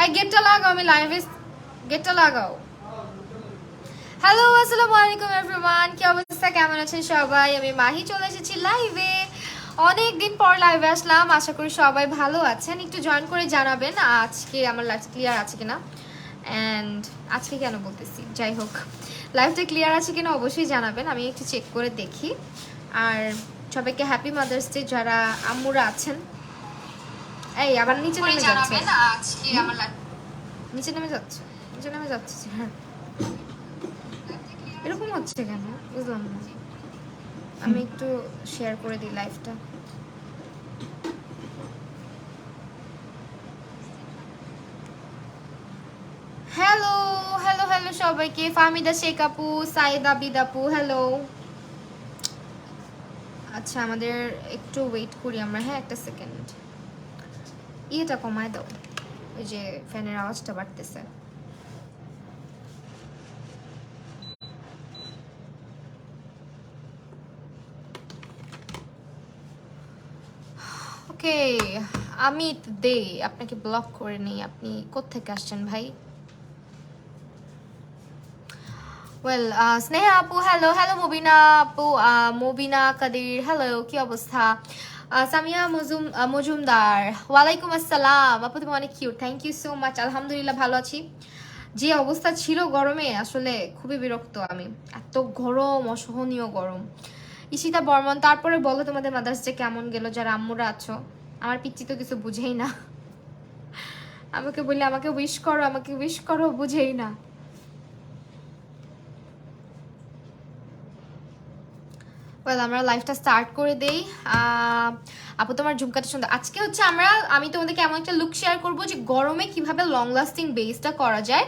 এই গেটটা লাগাও, আমি লাইভে গেটটা লাগাও। হ্যালো, আসসালামু আলাইকুম এভরিওয়ান, কি অবস্থা, কেমন আছেন সবাই? আমি মাহি চলে এসেছি লাইভে। অনেকদিন পর লাইভে আসলাম, আশা করি সবাই ভালো আছেন। একটু জয়েন করে জানাবেন আজকে আমার লাইভ ক্লিয়ার আছে কিনা। অ্যান্ড আজকে কেন বলতেছি, যাই হোক, লাইভটা ক্লিয়ার আছে কিনা অবশ্যই জানাবেন, আমি একটু চেক করে দেখি। আর সবাইকে হ্যাপি মাদার্স ডে যারা আম্মুরা আছেন। এই আবার নিচে নেমে যাচ্ছে, আজকে আমার নিচে নেমে যাচ্ছে, নিচে নেমে যাচ্ছে। হ্যাঁ, এরকম হচ্ছে কেন বুঝলাম না। আমি একটু শেয়ার করে দিই লাইভটা। হ্যালো হ্যালো হ্যালো সবাইকে, ফাহমিদা শেখ আপু, সাইদা বিদ আপু, হ্যালো। আচ্ছা, আমাদের একটু ওয়েট করি আমরা, হ্যাঁ একটা সেকেন্ড। ইয়েটা কমায় দাও, ওই যে ফ্যানের আওয়াজটা বাড়তেছে। ওকে, আমিত দে, আপনাকে ব্লক করে নেই। আপনি কোত্থেকে আসছেন ভাই? ওয়েল, স্নেহা আপু হ্যালো, হ্যালো মুবিনা আপু, মুবিনা কাদির হ্যালো, কি অবস্থা? সামিয়া মজুমদার ওয়ালাইকুম আসসালাম। আপু তুমি অনেক cute, thank you so much. আলহামদুলিল্লাহ ভালো আছি। যে অবস্থা ছিল গরমে, আসলে খুবই বিরক্ত আমি। এত গরম, অসহনীয় গরম। ঈশিতা বর্মন, তারপরে বলো তোমাদের মাদার্স ডে কেমন গেল যারা আম্মুরা আছো? আমার পিচ্চি তো কিছু বুঝেই না, আমাকে বললে আমাকে উইশ করো, আমাকে উইশ করো, বুঝেই না। ওয়েল, আমরা লাইফটা স্টার্ট করে দেই। আপু তোমার ঝুমকাটা সুন্দর। আজকে হচ্ছে আমি তোমাদেরকে এমন একটা লুক শেয়ার করবো যে গরমে কিভাবে লং লাস্টিং বেসটা করা যায়,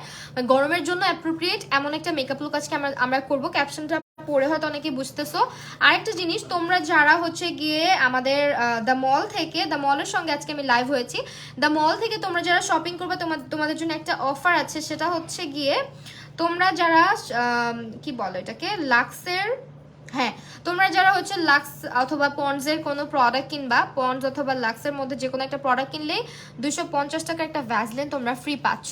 গরমের জন্য অ্যাপ্রোপ্রিয়েট এমন একটা মেকআপ লুক আজকে আমরা করবো। ক্যাপশনটা পরে হয়তো অনেকে বুঝতেছো। আরেকটা জিনিস, তোমরা যারা হচ্ছে গিয়ে আমাদের দ্য মল থেকে, দ্য মলের সঙ্গে আজকে আমি লাইভ হয়েছি, দ্য মল থেকে তোমরা যারা শপিং করবে তোমাদের জন্য একটা অফার আছে। সেটা হচ্ছে গিয়ে তোমরা যারা কি বলো এটাকে, লাক্সের, হ্যাঁ, তোমরা যারা হচ্ছে লাক্স অথবা পন্ডসের কোনো প্রোডাক্ট কিনবা, পন্ডস অথবা লাক্সের মধ্যে যে কোনো একটা প্রোডাক্ট কিনলেই 250 টাকা একটা ভ্যাসলিন তোমরা ফ্রি পাচ্ছ।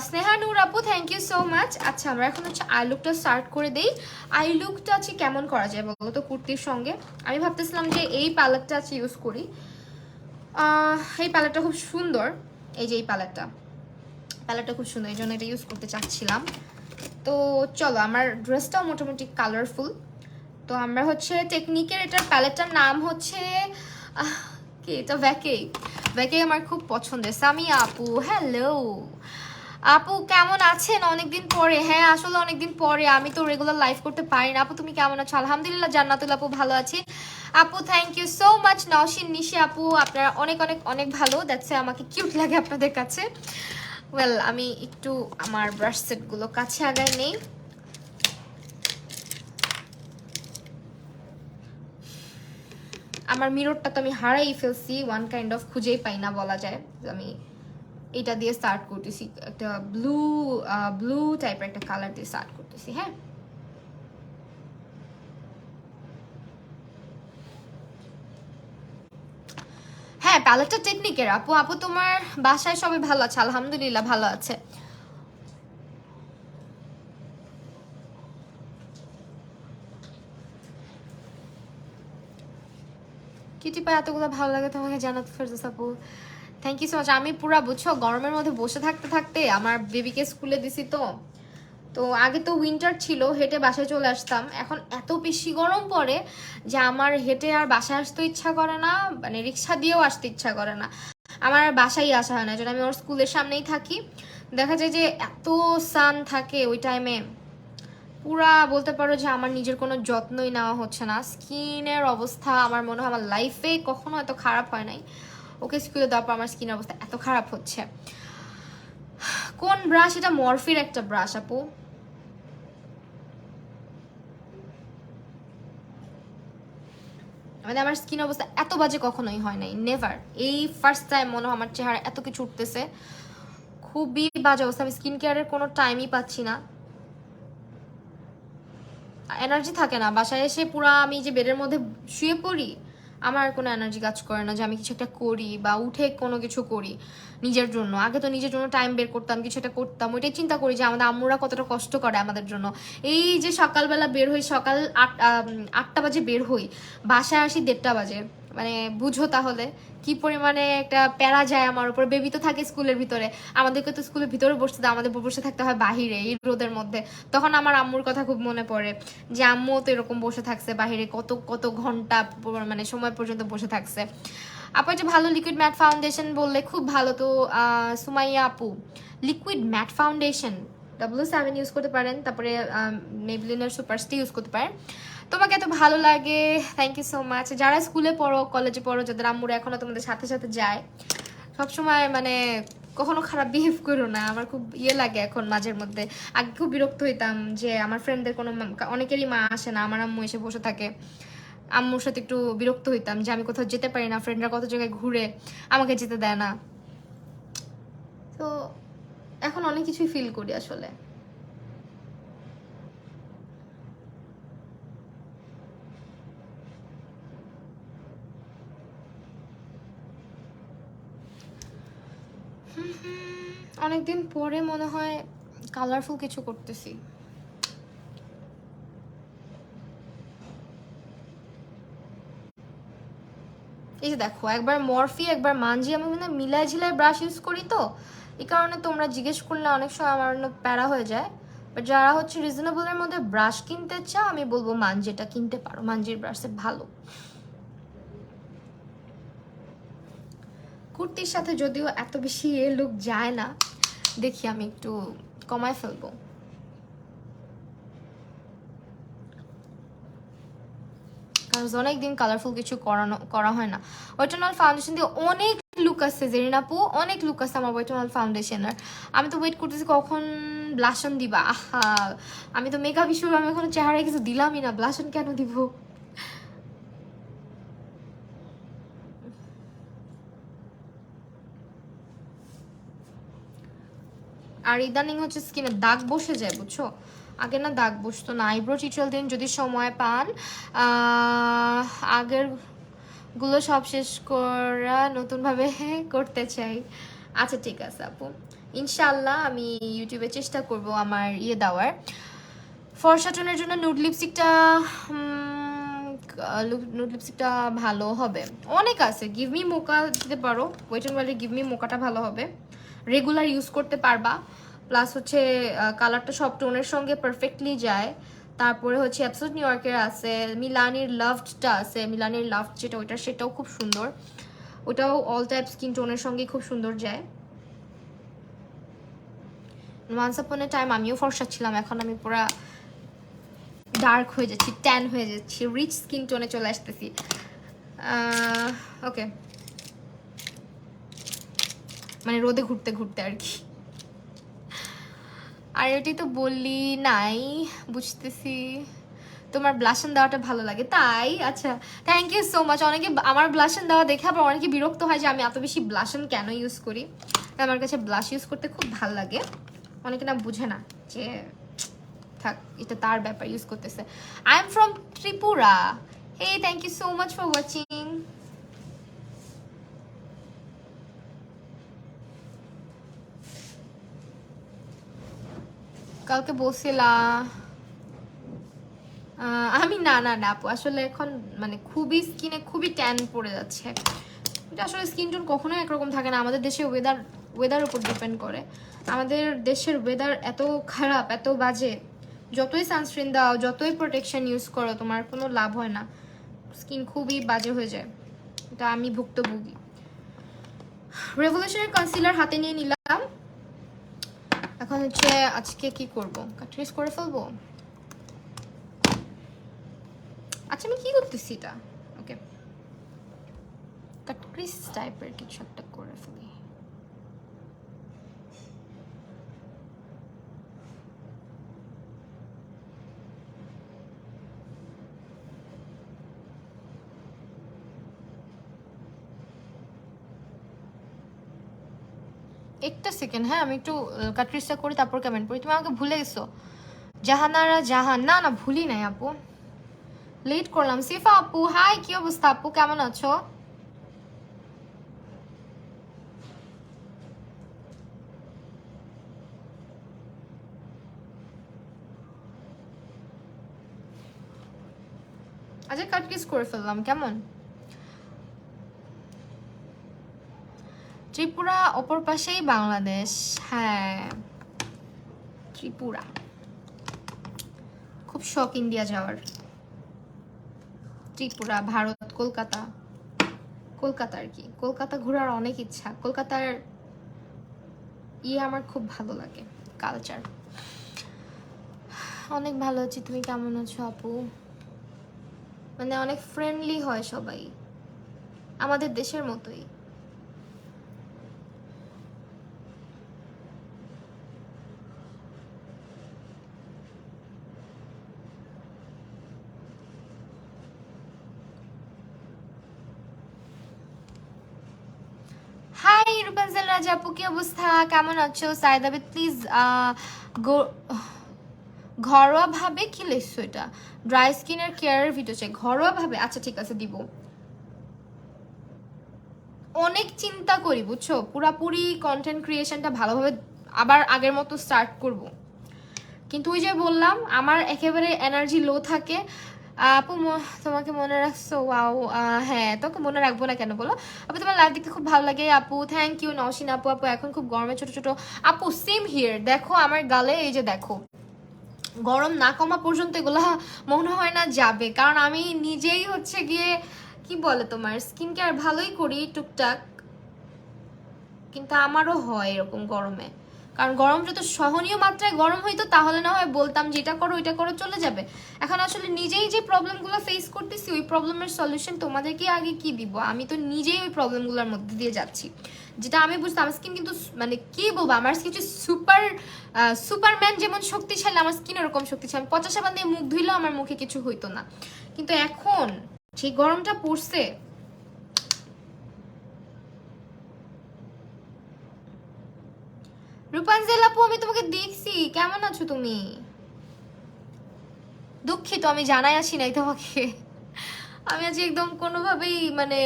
স্নেহা নূর আপু, থ্যাংক ইউ সো মাচ। আচ্ছা, আমরা এখন হচ্ছে আই লুকটা স্টার্ট করে দেই। আই লুকটা আছে কেমন করা যায় বলো তো কুর্তির সঙ্গে? আমি ভাবতেছিলাম যে এই প্যালেটটা আছে ইউজ করি। এই প্যালেটটা খুব সুন্দর, এই যে এই প্যালেটটা খুব সুন্দর, এই জন্য এটা ইউজ করতে চাচ্ছিলাম। তো চলো, আমার ড্রেসটাও মোটামুটি কালারফুল। তো আমরা হচ্ছে টেকনিকের এটার প্যালেটটার নাম হচ্ছে কি, এটা ভ্যাকে আমার খুব পছন্দের। সামিয়া আপু হ্যালো আপু, কেমন আছেন? অনেকদিন পরে। হ্যাঁ, আসলে অনেকদিন পরে, আমি তো রেগুলার লাইভ করতে পারি না। আপু তুমি কেমন আছো? আলহামদুলিল্লাহ জান্নাতুল আপু ভালো আছি। আপু thank you so much. Nowshin Nishi আপু, আপনারা অনেক অনেক অনেক ভালো, দ্যাটস আমাকে কিউট লাগে আপনাদের কাছে। ওয়েল, আমি একটু আমার ব্রাশ সেটগুলো কাছে আগায় নেই। আমার মিররটা তো আমি হারাই ফেলছি, ওয়ান কাইন্ড অফ খুঁজেই পাই না বলা যায়। আমি এটা দিয়ে স্টার্ট করতেছি, একটা ব্লু টাইপের একটা কালার দিয়ে স্টার্ট করতেছি। হ্যাঁ, হ্যাঁ প্যালেটটা টেকনিকের। আপু তোমার বাসায় সবাই ভালো আছে? আলহামদুলিল্লাহ ভালো আছে। কিটি পায় এতগুলো ভালো লাগে তোমাকে জানাতে ফেরদৌস আপু, থ্যাংক ইউ সো মাচ। আমি পুরা বুঝছো গরমের মধ্যে বসে থাকতে থাকতে আমার বেবিকে স্কুলে দিছি। তো তো আগে তো উইন্টার ছিল, হেঁটে বাসায় চলে আসতাম। এখন এত বেশি গরম পড়ে যে আমার হেঁটে আর বাসায় আসতে ইচ্ছা করে না, মানে রিক্সা দিয়েও আসতে ইচ্ছা করে না। আমার আর বাসায় আসা হয় না, যেন আমি ওর স্কুলের সামনেই থাকি। দেখা যায় যে এত সান থাকে ওই টাইমে, পুরা বলতে পারো যে আমার নিজের কোনো যত্নই নেওয়া হচ্ছে না। স্কিনের অবস্থা আমার মনে হয় আমার লাইফে কখনো এত খারাপ হয় নাই। ওকে স্কুলে দেওয়ার পর আমার স্কিনের অবস্থা এত খারাপ হচ্ছে। কোন ব্রাশ এটা? মরফির একটা ব্রাশ আপু। মানে আমার স্কিন অবস্থা এত বাজে কখনোই হয় নাই, নেভার। এই ফার্স্ট টাইম মনে হয় আমার চেহারা এত কিছু উঠতেছে, খুবই বাজে অবস্থা। আমি স্কিন কেয়ারের কোনো টাইমই পাচ্ছি না, এনার্জি থাকে না। বাসায় এসে পুরা আমি যে বেডের মধ্যে শুয়ে পড়ি, আমার কোনো এনার্জি কাজ করে না যে আমি কিছু একটা করি বা উঠে কোনো কিছু করি নিজের জন্য। আগে তো নিজের জন্য টাইম বের করতাম, কিছু একটা করতাম, ওইটাই চিন্তা করি যে আমাদের আম্মুরা কতটা কষ্ট করে আমাদের জন্য। এই যে সকালবেলা বের হই, সকাল 8টা বাজে বের হই, বাসায় আসি 1:30 বাজে, মানে বুঝো তাহলে কি পরিমাণে একটা প্যারা যায় আমার উপর। বেবি তো থাকে স্কুলের ভিতরে, আমাদেরকে তো স্কুলের ভিতরে বসতে দেয়, আমাদের বসে থাকতে হয় বাহিরে এই রোদের মধ্যে। তখন আমার আম্মুর কথা খুব মনে পড়ে যে আম্মু তো এরকম বসে থাকছে বাহিরে কত কত ঘন্টা, মানে সময় পর্যন্ত বসে থাকছে। আপু একটা ভালো লিকুইড ম্যাট ফাউন্ডেশন বললে খুব ভালো তো। সুমাইয়া আপু, liquid mat foundation W7 use করতে পারেন, তারপরে মেবলিনের সুপারস্টি ইউজ করতে পারেন। তোমাকে এত ভালো লাগে, থ্যাংক ইউ সো মাচ। যারা স্কুলে পড়ো, কলেজে পড়ো, যাদের আম্মুরা এখনো তোমাদের সাথে সাথে যায়, সবসময় মানে কখনো খারাপ বিহেভ করো না। আমার খুব ইয়ে লাগে এখন মাঝের মধ্যে। আগে খুব বিরক্ত হইতাম যে আমার ফ্রেন্ডদের কোনো, অনেকেরই মা আসে না, আমার আম্মু এসে বসে থাকে। আম্মুর সাথে একটু বিরক্ত হইতাম যে আমি কোথাও যেতে পারি না, ফ্রেন্ডরা কত জায়গায় ঘুরে, আমাকে যেতে দেয় না। তো এখন অনেক কিছুই ফিল করি আসলে। অনেকদিন পরে মনে হয় কালারফুল কিছু করতেছি। এই যে দেখো, একবার মরফি একবার মানজি, আমি মানে মিলাই ঝিলাই ব্রাশ ইউজ করি, তো এই কারণে তোমরা জিজ্ঞেস করলে অনেক সময় আমার অন্য প্যারা হয়ে যায়। বাট যারা হচ্ছে রিজনেবলের মধ্যে ব্রাশ কিনতে চাও, আমি বলবো মানজিটা কিনতে পারো, মানজির ব্রাশে ভালো। কুর্তির সাথে যদিও এত বেশি এ লুক যায় না, দেখি আমি একটু কমায় ফেলবো। কারণ অনেকদিন কালারফুল কিছু করা হয় না। ওয়েটনল ফাউন্ডেশন দিয়ে অনেক লুক আছে জেরিন আপু, অনেক লুক আছে আমার ওয়েটনল ফাউন্ডেশনের। আমি তো ওয়েট করতেছি কখন ব্লাশন দিবা। আহা, আমি তো মেকআপ ইস্যু, আমি এখনো চেহারায় কিছু দিলামই না, ব্লাশন কেন দিব? আর ইদানিং হচ্ছে স্কিনে দাগ বসে যায়, বুঝছো? আগে না দাগ বসতো না। আইব্রো টিউটোরিয়াল দিন যদি সময় পান, আগের গুলো সব শেষ করা নতুনভাবে করতে চাই। আচ্ছা ঠিক আছে আপু, ইনশাল্লাহ আমি ইউটিউবে চেষ্টা করব আমার ইয়ে দেওয়ার। ফর্সা টোনের জন্য নুড লিপস্টিকটা, নুড লিপস্টিকটা ভালো হবে। অনেক আছে, গিভ মি মোকা দিতে পারো, ওয়েট অ্যান্ড ওয়াইল্ডের গিভ মি মোকাটা ভালো হবে, রেগুলার ইউজ করতে পারবা। প্লাস হচ্ছে কালারটা সব টোনের সঙ্গে পারফেক্টলি যায়। তারপরে হচ্ছে অ্যাবসোলিউট নিউ ইয়র্কের আছে, মিলানির লাভডটা আছে, মিলানির লাভড যেটা ওইটা, সেটাও খুব সুন্দর, ওটাও অল টাইপ স্কিন টোনের সঙ্গে খুব সুন্দর যায়। ওয়ান্স আপন এ টাইম আমিও ফর্সা ছিলাম, এখন আমি পুরা ডার্ক হয়ে যাচ্ছি, ট্যান হয়ে যাচ্ছি, রিচ স্কিন টোনে চলে আসতেছি। ওকে, মানে রোদে ঘুরতে ঘুরতে আর কি। আর এটাই তো বললি নাই, বুঝতেছি তোমার ব্লাশন দেওয়াটা ভালো লাগে তাই। আচ্ছা, থ্যাংক ইউ সো মাচ। অনেকে আমার ব্লাশন দেওয়া দেখে আবার অনেকে বিরক্ত হয় যে আমি এত বেশি ব্লাশন কেন ইউজ করি। আমার কাছে ব্লাশ ইউজ করতে খুব ভালো লাগে। অনেকে না বুঝে না যে থাক, এটা তার ব্যাপার, ইউজ করতেছে। I am from Tripura. Hey, thank you so much for watching. কালকে বসিলা আমি না না না আপু, আসলে এখন মানে খুবই স্কিনে খুবই ট্যান পড়ে যাচ্ছে। এটা আসলে স্কিন টোন কখনোই একরকম থাকে না, আমাদের দেশে ওয়েদার উপর ডিপেন্ড করে। আমাদের দেশের ওয়েদার এত খারাপ, এত বাজে, যতই সানস্ক্রিন দাও, যতই প্রোটেকশন ইউজ করো, তোমার কোনো লাভ হয় না, স্কিন খুবই বাজে হয়ে যায়। এটা আমি ভুক্তভোগী। রেভলিউশনের কনসিলার হাতে নিয়ে নিলাম। এখন হচ্ছে আজকে কি করব, কাটরিস করে ফেলবো। আচ্ছা আমি কি করতেছি এটা, ওকে কাটক্রিস টাইপের কিছু একটা করে ফেলি। একটা সেকেন্ড, হ্যাঁ আমি একটু কাটরিসটা করি তারপর কমেন্ট করি। তুমি আমাকে ভুলে গেছো জাহানারা জাহান? না না ভুলি নাই আপু, লেট করলাম। সিফা আপু হাই, কি অবস্থা আপু, কেমন আছো? আচ্ছা কাট কিস করে ফেললাম, কেমন? ত্রিপুরা অপর পাশেই বাংলাদেশ। হ্যাঁ ত্রিপুরা, খুব শখ ইন্ডিয়া যাওয়ার। ত্রিপুরা, ভারত, কলকাতা। কলকাতা আর কি, কলকাতা ঘোরার অনেক ইচ্ছা। কলকাতার আমার খুব ভালো লাগে, কালচার। অনেক ভালো আছি, তুমি কেমন আছো আপু? মানে অনেক ফ্রেন্ডলি হয় সবাই, আমাদের দেশের মতোই। হাই রূপাঞ্জল রাজা আপু, কি অবস্থা, কেমন আছো? সাইদ আবিদ প্লিজ ঘরোয়া ভাবে কি লিখছো এটা? ড্রাই স্কিনের কেয়ারের ভিডিও চাই ঘরোয়া ভাবে। আচ্ছা ঠিক আছে দিব। অনেক চিন্তা করি বুঝছো, পুরাপুরি কন্টেন্ট ক্রিয়েশনটা ভালোভাবে আবার আগের মতো স্টার্ট করব, কিন্তু ওই যে বললাম আমার একেবারে এনার্জি লো থাকে। আপু তোমাকে মনে রাখছো? ওয়াও, হ্যাঁ তোকে মনে রাখবো না কেন বলো? আপু তোমার লাইভ দেখতে খুব ভালো লাগে আপু, থ্যাংক ইউ নওশিন আপু। আপু এখন খুব গরমে ছোট ছোট আপু সেম হিয়ার, দেখো আমার গালে এই যে দেখো, গরম না কমা পর্যন্ত এগুলা মনে হয় না যাবে, কারণ আমি নিজেই হচ্ছে গিয়ে কি বলে তোমার স্কিন কেয়ার ভালোই করি টুকটাক, কিন্তু আমারও হয় এরকম গরমে। কারণ গরম যত সহনীয় মাত্রায় গরম হইতো তাহলে না হয় বলতাম যে এটা করো ওইটা করো চলে যাবে। এখন আসলে নিজেই যে প্রবলেমগুলো ফেস করতেছি ওই প্রবলেমের সলিউশন তোমাদেরকে আগে কি দিব, আমি তো নিজেই ওই প্রবলেমগুলোর মধ্যে দিয়ে যাচ্ছি। যেটা আমি বুঝতাম আমার স্কিন কিন্তু মানে কি বলবো, আমার স্কিন সুপারম্যান যেমন শক্তিশালী, আমার স্কিন ওরকম শক্তিশালী। 50 সাবান দিয়ে মুখ ধুইলেও আমার মুখে কিছু হইতো না, কিন্তু এখন সেই গরমটা পড়ছে। রূপাঞ্জল আপু আমি তোমাকে দেখছি, কেমন আছো তুমি? দুঃখিত আমি জানাই আসি নাই তোমাকে, আমি আজ একদম কোনোভাবেই মানে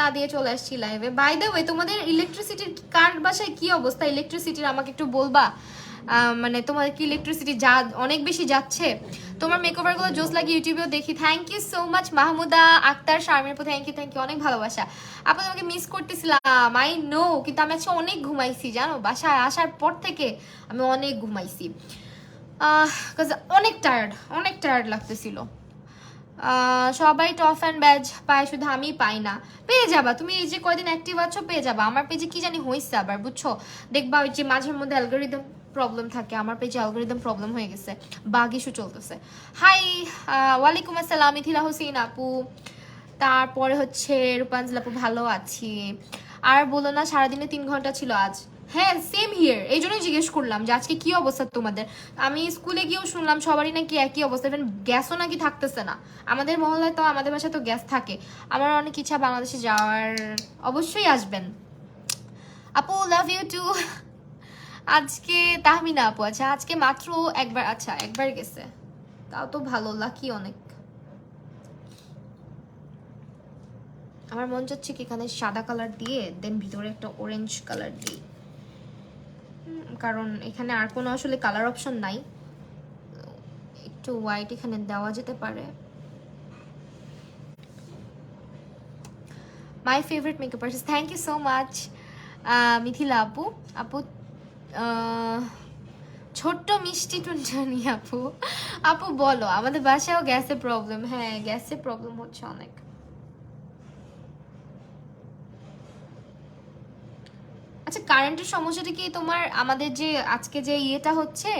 না দিয়ে চলে আসছি লাইভে। বাই দ্য ওয়ে তোমাদের ইলেকট্রিসিটির কার বাসায় কি অবস্থা ইলেকট্রিসিটির আমাকে একটু বলবা? মানে তোমাদের কি ইলেকট্রিসিটি অনেক বেশি যাচ্ছে? তোমার মেকওভার গুলো জোস লাগে, ইউটিউবেও দেখি। Thank you so much Mahmuda Akter শারমির পর, থ্যাংক ইউ অনেক ভালোবাসা আপু। তোমাকে মিস করতেছিলাম আই নো, কিন্তু আমি আজকে অনেক ঘুমাইছি জানো, বাসায় আসার পর থেকে আমি অনেক ঘুমাইছি। অনেক টায়ার্ড লাগতেছিল। সবাই টপ অ্যান্ড ব্যাজ পায়, শুধু আমি পাই না। পেয়ে যাবা তুমি, এই যে কয়দিন অ্যাক্টিভ আছো পেয়ে যাবা। আমার পেজে কি জানি হয়েছে আবার বুঝছো, দেখবা ওই যে মাঝের মধ্যে অ্যালগোরিদম প্রবলেম থাকে, আমার পেজে অ্যালগোরিদম প্রবলেম হয়ে গেছে, বাগ ইস্যু চলতেছে। হাই ওয়ালাইকুম আসসালাম মিথিলা হোসেন আপু, তারপরে হচ্ছে রূপাঞ্জল আপু ভালো আছি। আর বলো না সারাদিনে 3 ঘন্টা ছিল আজ। হ্যাঁ সেম হিয়ার, এই জন্যই জিজ্ঞেস করলাম যে আজকে কি অবস্থা তোমাদের। আমি স্কুলে গিয়েও শুনলাম সবারই নাকি একই অবস্থা, ইভেন গ্যাসও নাকি থাকতেছে না। আমাদের মহল্লায় তো, আমাদের বাসায় তো গ্যাস থাকে। আমার অনেক ইচ্ছা বাংলাদেশে যাওয়ার, অবশ্যই আসবেন আপু, লাভ ইউ টু। আজকে তাহমিনা আপু, আচ্ছা আজকে মাত্র একবার, আচ্ছা একবার গেছে, তাও তো ভালো, লাকি অনেক। আমার মন চাচ্ছে কি এখানে সাদা কালার দিয়ে দেন ভিতরে একটা অরেঞ্জ কালার দিই, কারণ এখানে আর কোনো আসলে কালার অপশন নাই। একটু হোয়াইট এখানে দেওয়া যেতে পারে। My favourite makeup artist, thank you so much Mithila আপু। আপু ছোট্ট মিষ্টি টুনটুনি আপু, আপু বলো আমাদের বাসায়ও গ্যাসের প্রবলেম। হ্যাঁ গ্যাসের প্রবলেম হচ্ছে অনেক। আচ্ছা কারেন্টের সমস্যাটা কি তোমার, আমাদের যে আজকে যে ইয়েটা হচ্ছে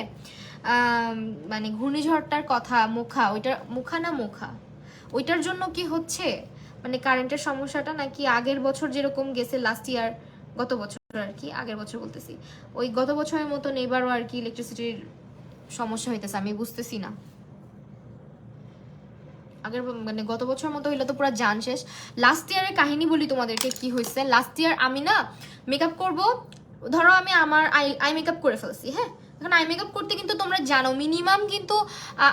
মানে ঘূর্ণিঝড়টার কথা, মুখা ওইটার জন্য কি হচ্ছে মানে কারেন্টের সমস্যাটা, নাকি আগের বছর যেরকম গেছে লাস্ট ইয়ার, গত বছর আর কি, আগের বছর বলতেছি ওই গত বছরের মতন এবারও আর কি ইলেকট্রিসিটির সমস্যা হইতেছে? আমি বুঝতেছি না। আগের মানে গত বছর মতো হইলে তো পুরো জান শেষ। লাস্ট ইয়ারের কাহিনী বলি তোমাদেরকে কি হয়েছে। লাস্ট ইয়ার আমি না মেকআপ করব, ধরো আমি আমার আই মেকআপ করে ফেলছি, হ্যাঁ এখন আই মেকআপ করতে কিন্তু তোমরা জানো মিনিমাম কিন্তু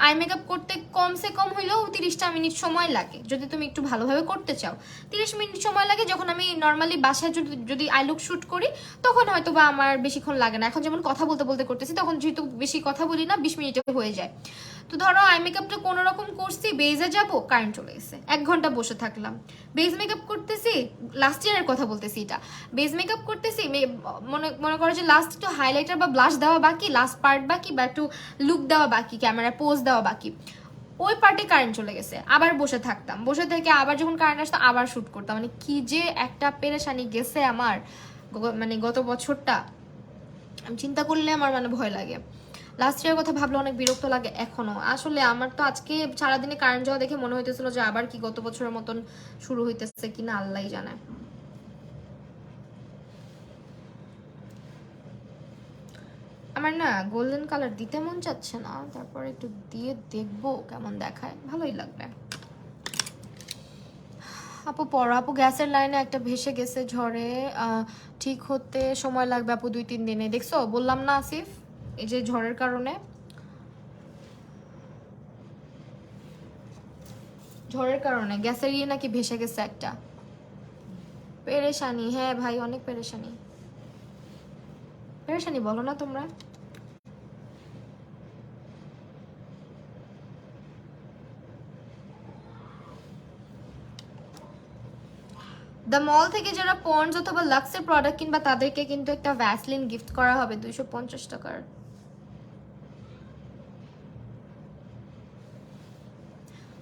আই মেকআপ করতে কমসে কম হইলেও 30টা মিনিট সময় লাগে যদি তুমি একটু ভালোভাবে করতে চাও। 30 মিনিট সময় লাগে। যখন আমি নর্মালি বাসায় যদি আই লুক শ্যুট করি তখন হয়তো বা আমার বেশিক্ষণ লাগে না। এখন যেমন কথা বলতে বলতে করতেছি, তখন যেহেতু বেশি কথা বলি না, 20 মিনিটে হয়ে যায়। তো ধরো আই মেকআপটা কোনো রকম করছি, বেজে যাব, কারেন্ট চলে গেছে, 1 ঘন্টা বসে থাকলাম। বেজ মেকআপ করতেছি, লাস্ট ইয়ারের কথা বলতেছি, এটা বেজ মেকআপ করতেছি, মনে করো যে লাস্ট একটু হাইলাইটার বা ব্লাশ দেওয়া বাকি, লাস্ট পার্ট বাকি, বা একটু লুক দেওয়া বাকি, ক্যামেরা পোজ দেওয়া বাকি, ওই পার্টে কারেন্ট চলে গেছে, আবার বসে থাকতাম, বসে থেকে আবার যখন কারেন্ট আসতো আবার শুট করতাম। মানে কি যে একটা পেরেশানি গেছে আমার মানে গত বছরটা, আমি চিন্তা করলে আমার মানে ভয় লাগে। লাস্ট ইয়ারের কথা ভাবলে অনেক বিরক্ত লাগে এখনো। আসলে আমার তো আজকে সারাদিনে কারেন্ট যাওয়া দেখে মনে হইতেছিল যে আবার কি গত বছরের মতন শুরু হইতেছে কিনা আল্লাহই জানে। আমার না গোল্ডেন কালার দিতে মন চাচ্ছে না, তারপর একটু দিয়ে দেখবো কেমন দেখায়, ভালোই লাগবে। আপু পড়ো। আপু গ্যাসের লাইনে একটা ভেসে গেছে ঝড়ে, ঠিক হতে সময় লাগবে আপু 2-3 দিনে। দেখছো বললাম না আসিফ, এই যে ঝড়ের কারণে, ঝড়ের কারণে গ্যাসের ইয়ে নাকি ভেসে গেছে একটা। পেরেশানি, হ্যাঁ ভাই অনেক পেরেশানি। পেরেশানি বলো না তোমরা। দ্য মল থেকে যারা পন্ডস অথবা লাক্সের প্রোডাক্ট কিনবা তাদেরকে কিন্তু একটা ভ্যাসলিন গিফট করা হবে 250 টাকার।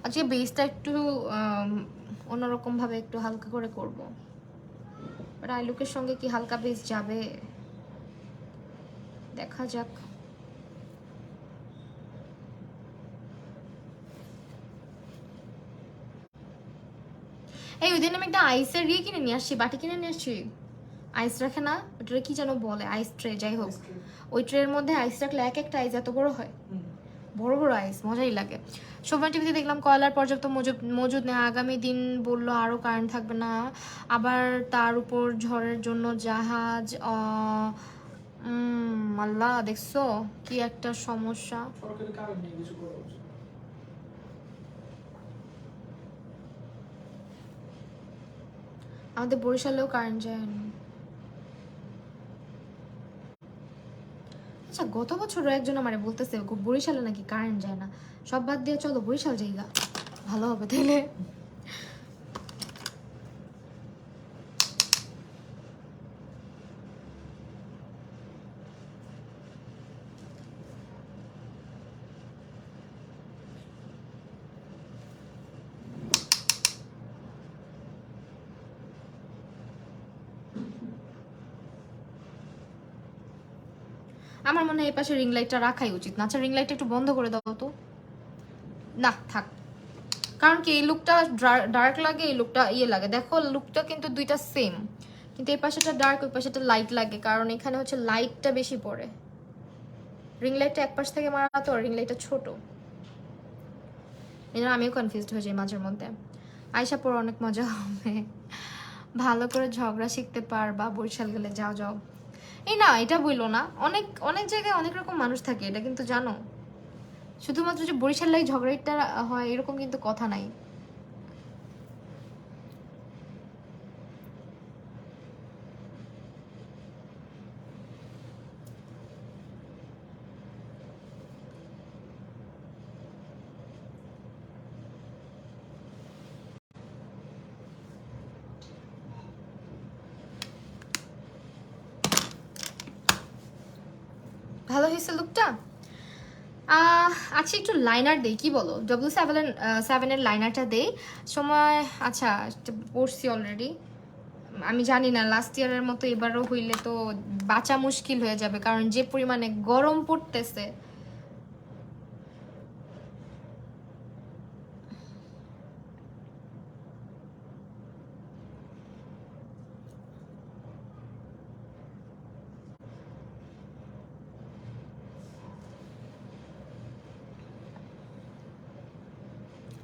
আজকে বেসটা একটু অন্যরকম ভাবে একটু হালকা করে করব, বাট আই লুকের সঙ্গে কি হালকা বেস যাবে দেখা যাক। এই ওই দিন আমি একটা আইসের ইয়ে কিনে নিয়ে আসছি, বাটি কিনে নিয়ে আসছি, আইস রাখে না ওটা কি যেন বলে, আইস ট্রে, যাই হোক ওই ট্রের মধ্যে আইস রাখলে এক একটা আইস এত বড় হয়, বড় বড় আইস, মজাই লাগে। সময় টিভিতে দেখলাম কয়লার পর্যাপ্ত মজুদ নেই, আগামী দিন বললো আরো কারেন্ট থাকবে না, আবার তার উপর ঝড়ের জন্য জাহাজ। আল্লাহ, দেখছো কি একটা সমস্যা। আমাদের বরিশালেও কারেন্ট যায়নি। আচ্ছা গত বছরও একজন আমারে বলতেছে বরিশালে নাকি কারেন্ট যায় না, সব বাদ দিয়ে চলো বরিশাল যাইগা, ভালো হবে তাইলে। আমার মনে হয় এই পাশে রিং লাইটটা রাখাই উচিত না। আচ্ছা রিং লাইটটা একটু বন্ধ করে দাও তো, না থাক, কারণ কি এই লুকটা ডার্ক লাগে, এই লুকটা ইয়ে লাগে। দেখো লুকটা কিন্তু দুইটা সেম, কিন্তু এই পাশেটা ডার্ক ওই পাশেটা লাইট লাগে, কারণ এখানে হচ্ছে লাইটটা বেশি পড়ে। রিং লাইটটা এক পাশ থেকে মারা, তো রিং লাইটটা ছোট, এই জন্য আমিও কনফিউজড হয়ে যাই মাঝের মধ্যে। আয়সা পরে অনেক মজা হবে, ভালো করে ঝগড়া শিখতে পারবা বরিশাল গেলে। যাও যাও, এই না এটা বইলো না, অনেক অনেক জায়গায় অনেক রকম মানুষ থাকে, এটা কিন্তু জানো। শুধুমাত্র যে বরিশালেই ঝগড়াটা হয় এরকম কিন্তু কথা নাই। ভালো হয়েছে লুকটা। আচ্ছা একটু লাইনার দেই, কি বলো? W7 লাইনারটা দেই সময়। আচ্ছা পড়ছি অলরেডি, আমি জানি না লাস্ট ইয়ারের মতো এবারও হইলে তো বাঁচা মুশকিল হয়ে যাবে, কারণ যে পরিমাণে গরম পড়তেছে।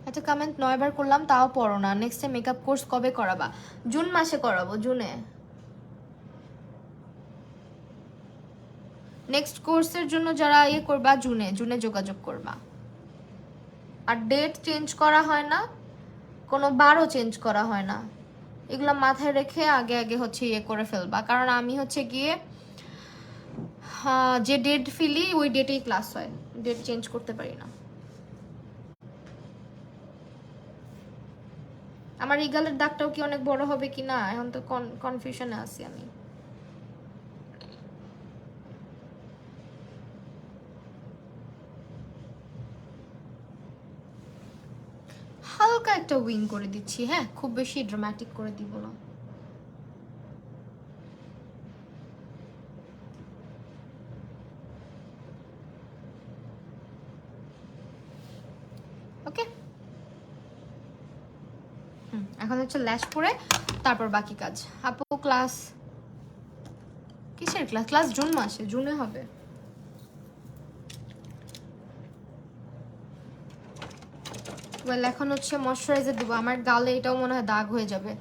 আচ্ছা কমেন্ট 9 বার করলাম তাও পড়ো না। নেক্সট মেকআপ কোর্স কবে করাবা? জুন মাসে করাবো, জুনে। নেক্সট কোর্সের জন্য যারা ইয়ে করবা জুনে যোগাযোগ করবা। আর ডেট চেঞ্জ করা হয় না, কোনো বারও চেঞ্জ করা হয় না, এগুলো মাথায় রেখে আগে আগে হচ্ছে ইয়ে করে ফেলবা। কারণ আমি হচ্ছে গিয়ে যে ডেট ফিলি ওই ডেটেই ক্লাস হয়, ডেট চেঞ্জ করতে পারি না। আমার ইগালের দাগটাও কি অনেক বড় হবে কি না এখন তো কনফিউশনে আছি আমি। হালকা একটা উইং করে দিচ্ছি, হ্যাঁ, খুব বেশি ড্রামাটিক করে দিব না। ওকে, এখন হচ্ছে ল্যাশ পরে তারপর বাকি কাজ। আপু ক্লাস কিসের ক্লাস? ক্লাস জুন মাসে, জুনে হবে। ওয়েল এখন হচ্ছে ময়শ্চারাইজার দেবো। আমার গালে এটাও মনে হয় দাগ হয়ে যাবে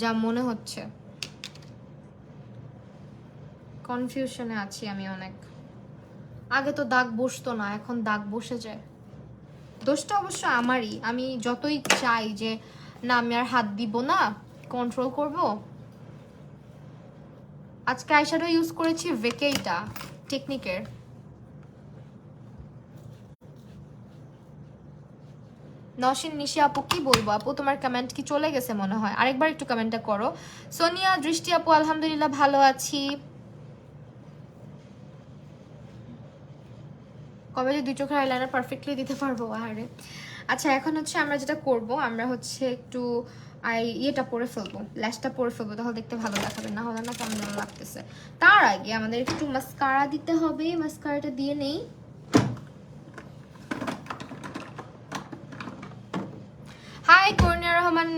যা মনে হচ্ছে। কনফিউশনে আছি আমি অনেক। আগে তো দাগ বসতো না, এখন দাগ বসে যায়। দোষটা অবশ্য আমারই, আমি যতই চাই যে না আমি আর হাত দিব না, কন্ট্রোল করব। আজকে আইশ্যাডো ইউজ করেছি ভেকেইটা টেকনিকের। নওশিন নিশি আপু কি বলবো আপু, তোমার কমেন্ট কি চলে গেছে মনে হয়? আরেকবার একটু কমেন্টটা করো। সোনিয়া দৃষ্টি আপু আলহামদুলিল্লাহ ভালো আছি। কবে যে 2 চোখের আইলাইনার পারফেক্টলি দিতে পারবো? আরে আচ্ছা, এখন হচ্ছে আমরা যেটা করব, আমরা হচ্ছে একটু ইয়েটা পরে ফেলবো, ল্যাশটা পরে ফেলবো, তাহলে দেখতে ভালো দেখাবে, না হলে না কেমন যেন লাগতেছে। তার আগে আমাদের একটু মাস্কারা দিতে হবে, মাস্কারাটা দিয়ে নেই। হাই কর্নিয়া রহমান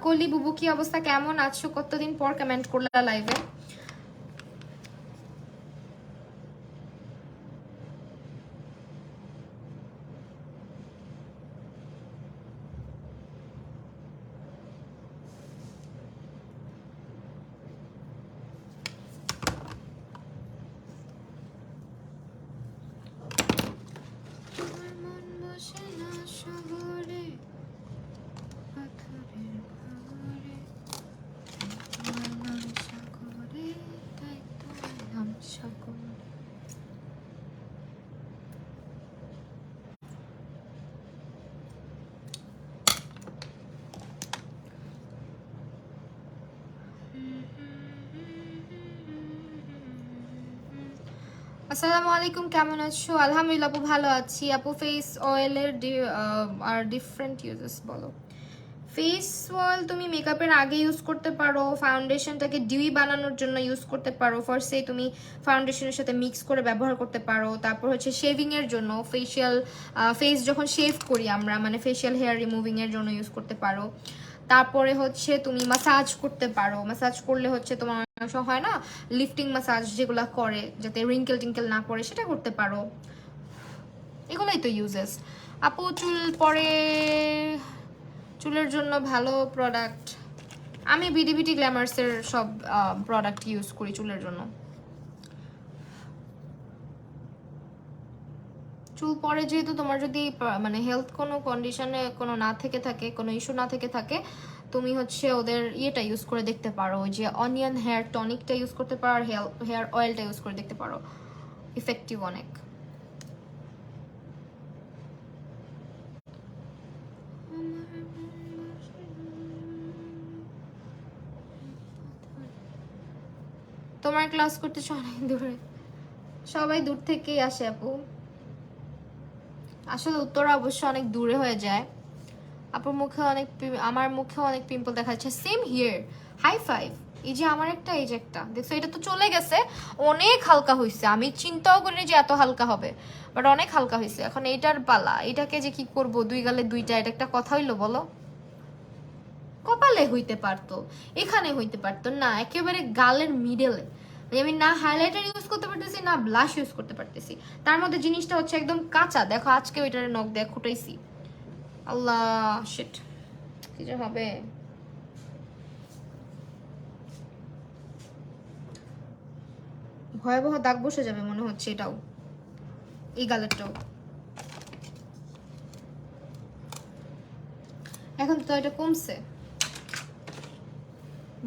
কলি বুবু, কি অবস্থা, কেমন আছো? কতদিন পর কমেন্ট করলা লাইভে। আসসালামু আলাইকুম, কেমন আছো? আলহামদুলিল্লাহ আপু ভালো আছি। আপু ফেস অয়েলের আর ডিফারেন্ট ইউজেস বলো। ফেস অয়েল তুমি মেকআপের আগে ইউজ করতে পারো, ফাউন্ডেশনটাকে ডিউই বানানোর জন্য ইউজ করতে পারো। ফার্স্টে তুমি ফাউন্ডেশনের সাথে মিক্স করে ব্যবহার করতে পারো। তারপর হচ্ছে শেভিংয়ের জন্য, ফেস যখন শেভ করি আমরা, মানে ফেশিয়াল হেয়ার রিমুভিংয়ের জন্য ইউজ করতে পারো। তারপরে হচ্ছে তুমি মাসাজ করতে পারো, মাসাজ করলে হচ্ছে তোমার হয় না লিফটিং মাসাজ যেগুলো করে যাতে রিঙ্কেল টিঙ্কেল না পড়ে, সেটা করতে পারো। এগুলোই তো ইউজেস। আপু চুল পরে, চুলের জন্য ভালো প্রোডাক্ট, আমি বিডি গ্ল্যামার্সের সব প্রোডাক্ট ইউজ করি চুলের জন্য। চুল পরে যেহেতু, তোমার যদি মানে হেলথ কোনো কন্ডিশনে কোনো না থেকে থাকে, কোনো ইস্যু না থেকে থাকে, তুমি হচ্ছে ওদের ইয়েটা ইউজ করে দেখতে পারো, ওই যে অনিয়ন হেয়ার টনিকটা ইউজ করতে পারো, আর হেয়ার অয়েলটা ইউজ করে দেখতে পারো, ইফেক্টিভ অনেক। তোমার ক্লাস করতেছো অনেক দূরে, সবাই দূর থেকেই আসে আপু। আসলে উত্তরা অবশ্য অনেক দূরে হয়ে যায়। আপুর মুখে অনেক, আমার মুখে অনেক পিম্পল দেখা যাচ্ছে। Same here, high five. এই যে আমার একটা, এই যে একটা দেখছো, এটা তো চলে গেছে, অনেক হালকা হয়েছে। আমি চিন্তাও করিনি যে এত হালকা হবে, বাট অনেক হালকা হয়েছে। এখন এইটার পালা, এটাকে যে কি করব, 2 গালে 2টা, এটা একটা কথা হইলো বলো? কপালে হইতে পারতো, এখানে হইতে পারতো না, একেবারে গালের মিডলে। আমি না হাইলাইটার ইউজ করতে পারতেছি, না ব্লাশ ইউজ করতে পারতেছি, তার মধ্যে জিনিসটা হচ্ছে একদম কাঁচা। দেখো আজকে ওইটারে নখ দিয়ে খুঁটাইছি। আল্লাহ শিট, কি যে হবে। ভয়াবহ দাগ বসে যাবে মনে হচ্ছে এটাও, এই গালেরটাও। এখন তো এটা কমছে,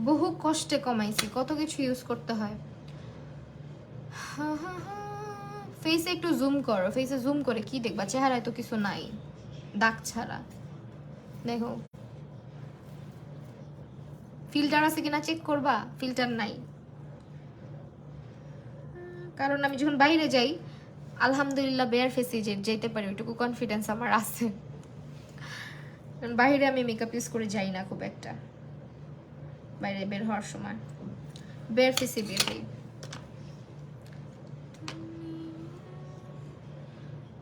বহু কষ্টে কমাইছি, কত কিছু ইউজ করতে হয়। ফেসে একটু জুম করো, ফেসে জুম করে কি দেখবা, চেহারায় তো কিছু নাই দাগ ছাড়া। দেখো ফিল্টার আছে কিনা চেক করবা, ফিল্টার নাই। কারণ আমি যখন বাইরে যাই আলহামদুলিল্লাহ বেয়ার ফেসে যেতে পারি, ওইটুকু কনফিডেন্স আমার আছে। কারণ বাইরে আমি মেকআপ ইউজ করে যাই না খুব একটা, বাইরে বের হওয়ার সময় বেয়ার ফেসে বের হই।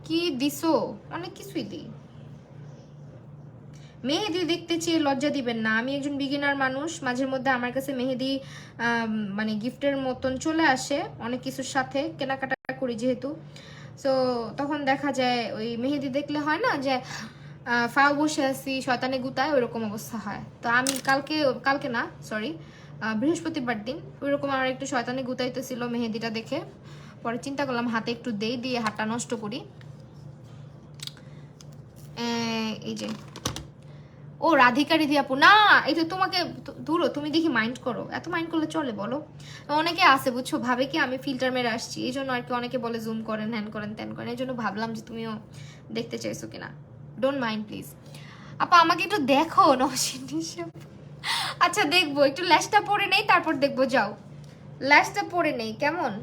কি দিছো? অনেক কিছুই দিই। মেহেদি দেখতে চেয়ে লজ্জা দিবেন না, আমি একজন বিগিনার মানুষ, মাঝের মধ্যে আমার কাছে মেহেদি মানে গিফটের মতন চলে আসে অনেক কিছুর সাথে, কেনাকাটা করি যেহেতু। সো তখন দেখা যায় ওই মেহেদি দেখলে হয় না যে ফাও বসে আছি শয়তানে গুতায়, ওইরকম অবস্থা হয়। তো আমি কালকে না সরি বৃহস্পতিবার দিন ওইরকম আমার একটু শয়তানে গুতাইতেছিল মেহেদিটা দেখে, পরে চিন্তা করলাম হাতে একটু দিয়ে হাতটা নষ্ট করি। এই যে ও রাধিকা রিধি আপু, না এটা তোমাকে দূরো, তুমি দেখি মাইন্ড করো, এত মাইন্ড করলে চলে বলো? অনেকে আছে বুঝছো, ভাবে কি আমি ফিল্টার মেরে আসছি, এই জন্য আর কি অনেকে বলে জুম করেন, হ্যান করেন, ত্যান করেন, এই জন্য ভাবলাম যে তুমিও দেখতে চাইছো কিনা। ডোন্ট মাইন্ড প্লিজ আপা, আমাকে একটু দেখো নওশিন। আচ্ছা দেখবো, একটু ল্যাশটা পরে নেই তারপর দেখবো, যাও ল্যাশটা পরে নেই কেমন।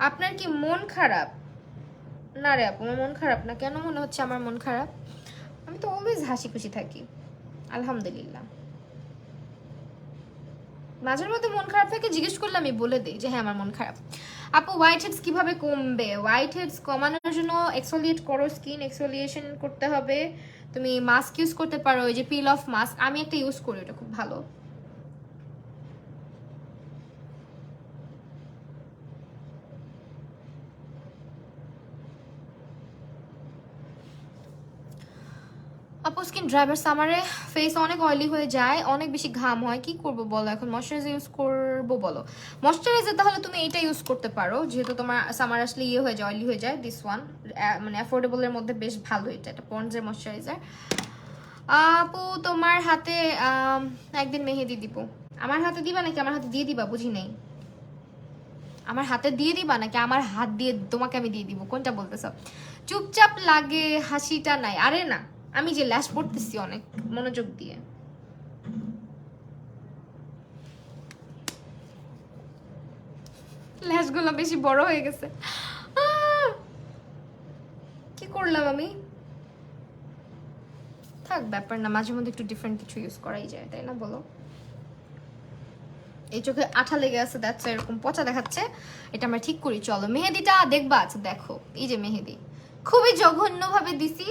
আপনার কি মন খারাপ? না রে আপু, আমার মন খারাপ না। কেন মনে হচ্ছে আমার মন খারাপ? আমি তো অলওয়েজ হাসি খুশি থাকি আলহামদুলিল্লাহ। মাঝের মধ্যে মন খারাপ থাকে, জিজ্ঞেস করলে আমি বলে দিই যে হ্যাঁ আমার মন খারাপ। আপু হোয়াইট হেডস কিভাবে কমবে? হোয়াইট হেডস কমানোর জন্য এক্সফোলিয়েট করো, স্কিন এক্সফোলিয়েশন করতে হবে। তুমি মাস্ক ইউজ করতে পারো, ওই যে পিল অফ মাস্ক, আমি একটা ইউজ করি, ওটা খুব ভালো। আপু স্কিন ড্রাইভার সামারে ফেস অনেক অয়েলি হয়ে যায়, অনেক বেশি ঘাম হয়, কি করব বলো? এখন ময়শ্চারাইজার ইউজ করবো বলো? ময়শ্চারাইজার তাহলে তুমি এটা ইউজ করতে পারো, যেহেতু তোমার সামার আসলে ইয়ে হয়ে যায়, অয়েলি হয়ে যায়। দিস ওয়ান মানে অ্যাফোর্ডেবলের মধ্যে বেশ ভালো, এটা পন্ডসের ময়শ্চারাইজার। আপু তোমার হাতে একদিন মেহেদি দিব। আমার হাতে দিবা নাকি আমার হাতে দিয়ে দিবা? বুঝি নেই, আমার হাতে দিয়ে দিবা নাকি আমার হাত দিয়ে তোমাকে আমি দিয়ে দিব, কোনটা বলতেছ? চুপচাপ লাগে, হাসিটা নাই। আরে না, আমি যে ল্যাশ পড়তেছি অনেক মনোযোগ দিয়ে। ল্যাশগুলো বেশি বড় হয়ে গেছে, কি করলাম আমি? থাক, ব্যাপার না, মাঝে মধ্যে একটু ডিফারেন্ট কিছু ইউজ করাই যায়, তাই না বলো? এই চোখে আঠা লেগে আছে, দ্যাটস এরকম পচা দেখাচ্ছে, এটা আমরা ঠিক করি। চলো মেহেদিটা দেখবা। আচ্ছা দেখো, এই যে মেহেদি খুবই জঘন্যভাবে দিছি,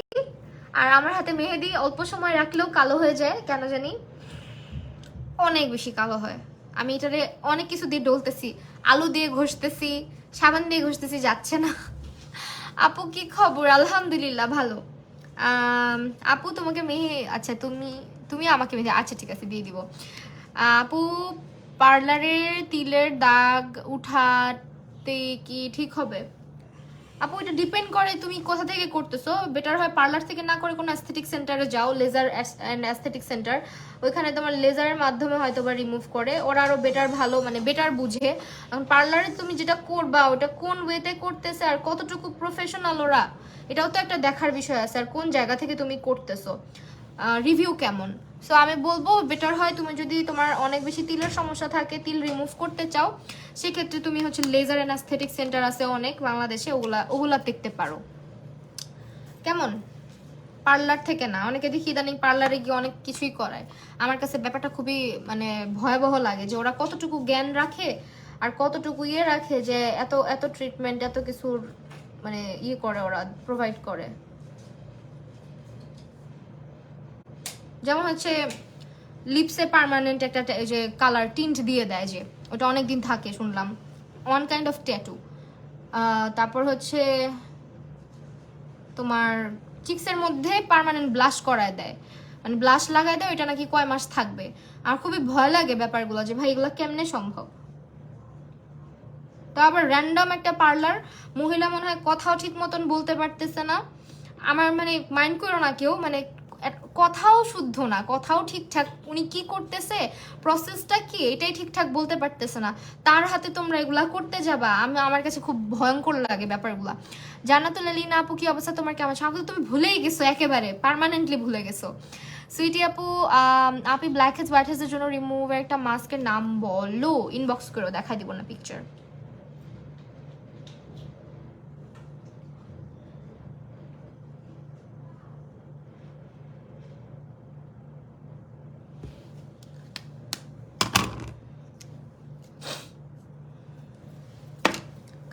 আর আমার হাতে মেহেদি অল্প সময় রাখলেও কালো হয়ে যায় কেন জানি, অনেক বেশি কালো হয়। আমি এটারে অনেক কিছু দিয়ে ডলতেছি, আলু দিয়ে ঘষতেছি, সাবান দিয়ে ঘষতেছি, যাচ্ছে না। আপু কি খবর? আলহামদুলিল্লাহ ভালো। আপু তোমাকে আচ্ছা তুমি তুমি আমাকে আচ্ছা ঠিক আছে দিয়ে দিব। আপু পার্লারের তিলের দাগ উঠাতে কি ঠিক হবে? আপু এটা ডিপেন্ড করে তুমি কোথা থেকে করতেছো। বেটার হয় পার্লার থেকে না করে কোনো অ্যাস্থেটিক সেন্টারে যাও, লেজার অ্যান্ড অ্যাস্থেটিক সেন্টার। ওইখানে তোমার লেজারের মাধ্যমে হয়তো বা রিমুভ করে, ওরা আরো বেটার ভালো মানে বেটার বুঝে। এখন পার্লারে তুমি যেটা করবা ওটা কোন ওয়েতে করতেছে আর কতটুকু প্রফেশনাল ওরা, এটাও তো একটা দেখার বিষয় আছে, আর কোন জায়গা থেকে তুমি করতেছো, রিভিউ কেমন। সো আমি বলবো বেটার হয় তুমি যদি তোমার অনেক বেশি তিলের সমস্যা থাকে, তিল রিমুভ করতে চাও, সেক্ষেত্রে তুমি হচ্ছে লেজার অ্যান্ড অ্যাস্থেটিক সেন্টার আছে অনেক বাংলাদেশে, ওগুলা দেখতে পারো কেমন। পার্লার থেকে না, অনেকে দেখি ইদানিং পার্লারে গিয়ে অনেক কিছুই করায়। আমার কাছে ব্যাপারটা খুবই মানে ভয়াবহ লাগে যে ওরা কতটুকু জ্ঞান রাখে আর কতটুকু ইয়ে রাখে, যে এত এত ট্রিটমেন্ট এত কিছুর মানে ইয়ে করে, ওরা প্রোভাইড করে। যেমন হচ্ছে লিপসে পার্মানেন্ট একটা যে কালার টিন্ট দিয়ে দেয়, যে ওটা অনেক দিন থাকে শুনলাম, ওয়ান কাইন্ড অফ ট্যাটু, তারপর হচ্ছে তোমার চিক্সের মধ্যে পার্মানেন্ট ব্লাশ করায় দেয়, মানে ব্লাশ লাগায় দেয়, ওইটা নাকি কয় মাস থাকবে। আর খুবই ভয় লাগে ব্যাপারগুলো যে ভাই এগুলো কেমনে সম্ভব। তো আবার র্যান্ডম একটা পার্লার মহিলা মনে হয় কথাও ঠিক মতন বলতে পারতেছে না। আমার মানে মাইন্ড করো না কেউ, মানে কথাও শুদ্ধ না, কথাও ঠিকঠাক উনি কি করতেছে, প্রসেসটা কি, এটাই ঠিকঠাক বলতে পারতেছে না। তার হাতে তোমরা এগুলা করতে যাবা, আমার কাছে খুব ভয়ঙ্কর লাগে ব্যাপারগুলা। জান্নাতুল আলিনা আপু কি অবস্থা তোমার, কেমন আছো? আমাকে তুমি ভুলেই গেছো, একেবারে পার্মানেন্টলি ভুলে গেছো। সুইটি আপু আপনি ব্ল্যাক হেডস হোয়াইট হেডসের জন্য রিমুভের একটা মাস্কের নাম বলো, ইনবক্স করে দেখাই দিব না পিকচার।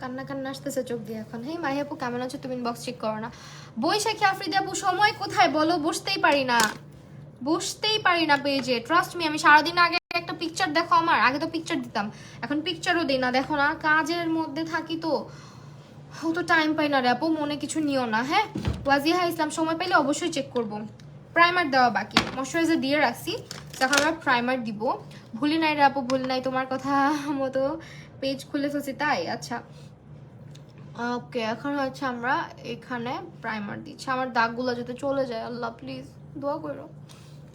কান্না কান্না আসতেছে চোখ দিয়ে এখন। হেই মাহি আপু কেমন আছো, তুমি ইনবক্স চেক করো না। বৈশাখী আফ্রিদি আপু সময় কোথায় বলো, বসতেই পারি না, বসতেই পারি না পেজে, ট্রাস্ট মি। আমি সারাদিন আগে একটা পিকচার দেখো, আমার আগে তো পিকচার দিতাম, এখন পিকচারও দিই না, দেখো না কাজের মধ্যে থাকি তো তো টাইম পাই না রে আপু, মনে কিছু নিও না। হ্যাঁ ওয়াজিহা ইসলাম সময় পেলে অবশ্যই চেক করব। প্রাইমার দেওয়া বাকি, ময়শ্চারাইজার দিয়ে রাখছি, তখন আমরা প্রাইমার দিব। ভুলি নাই রে আপু, ভুলি নাই, তোমার কথা মতো পেজ খুলে ফেলছি তাই। আচ্ছা ওকে, এখন হচ্ছে আমরা এখানে প্রাইমার দিচ্ছি, আমার দাগগুলো যাতে চলে যায়, আল্লাহ প্লিজ দোয়া করো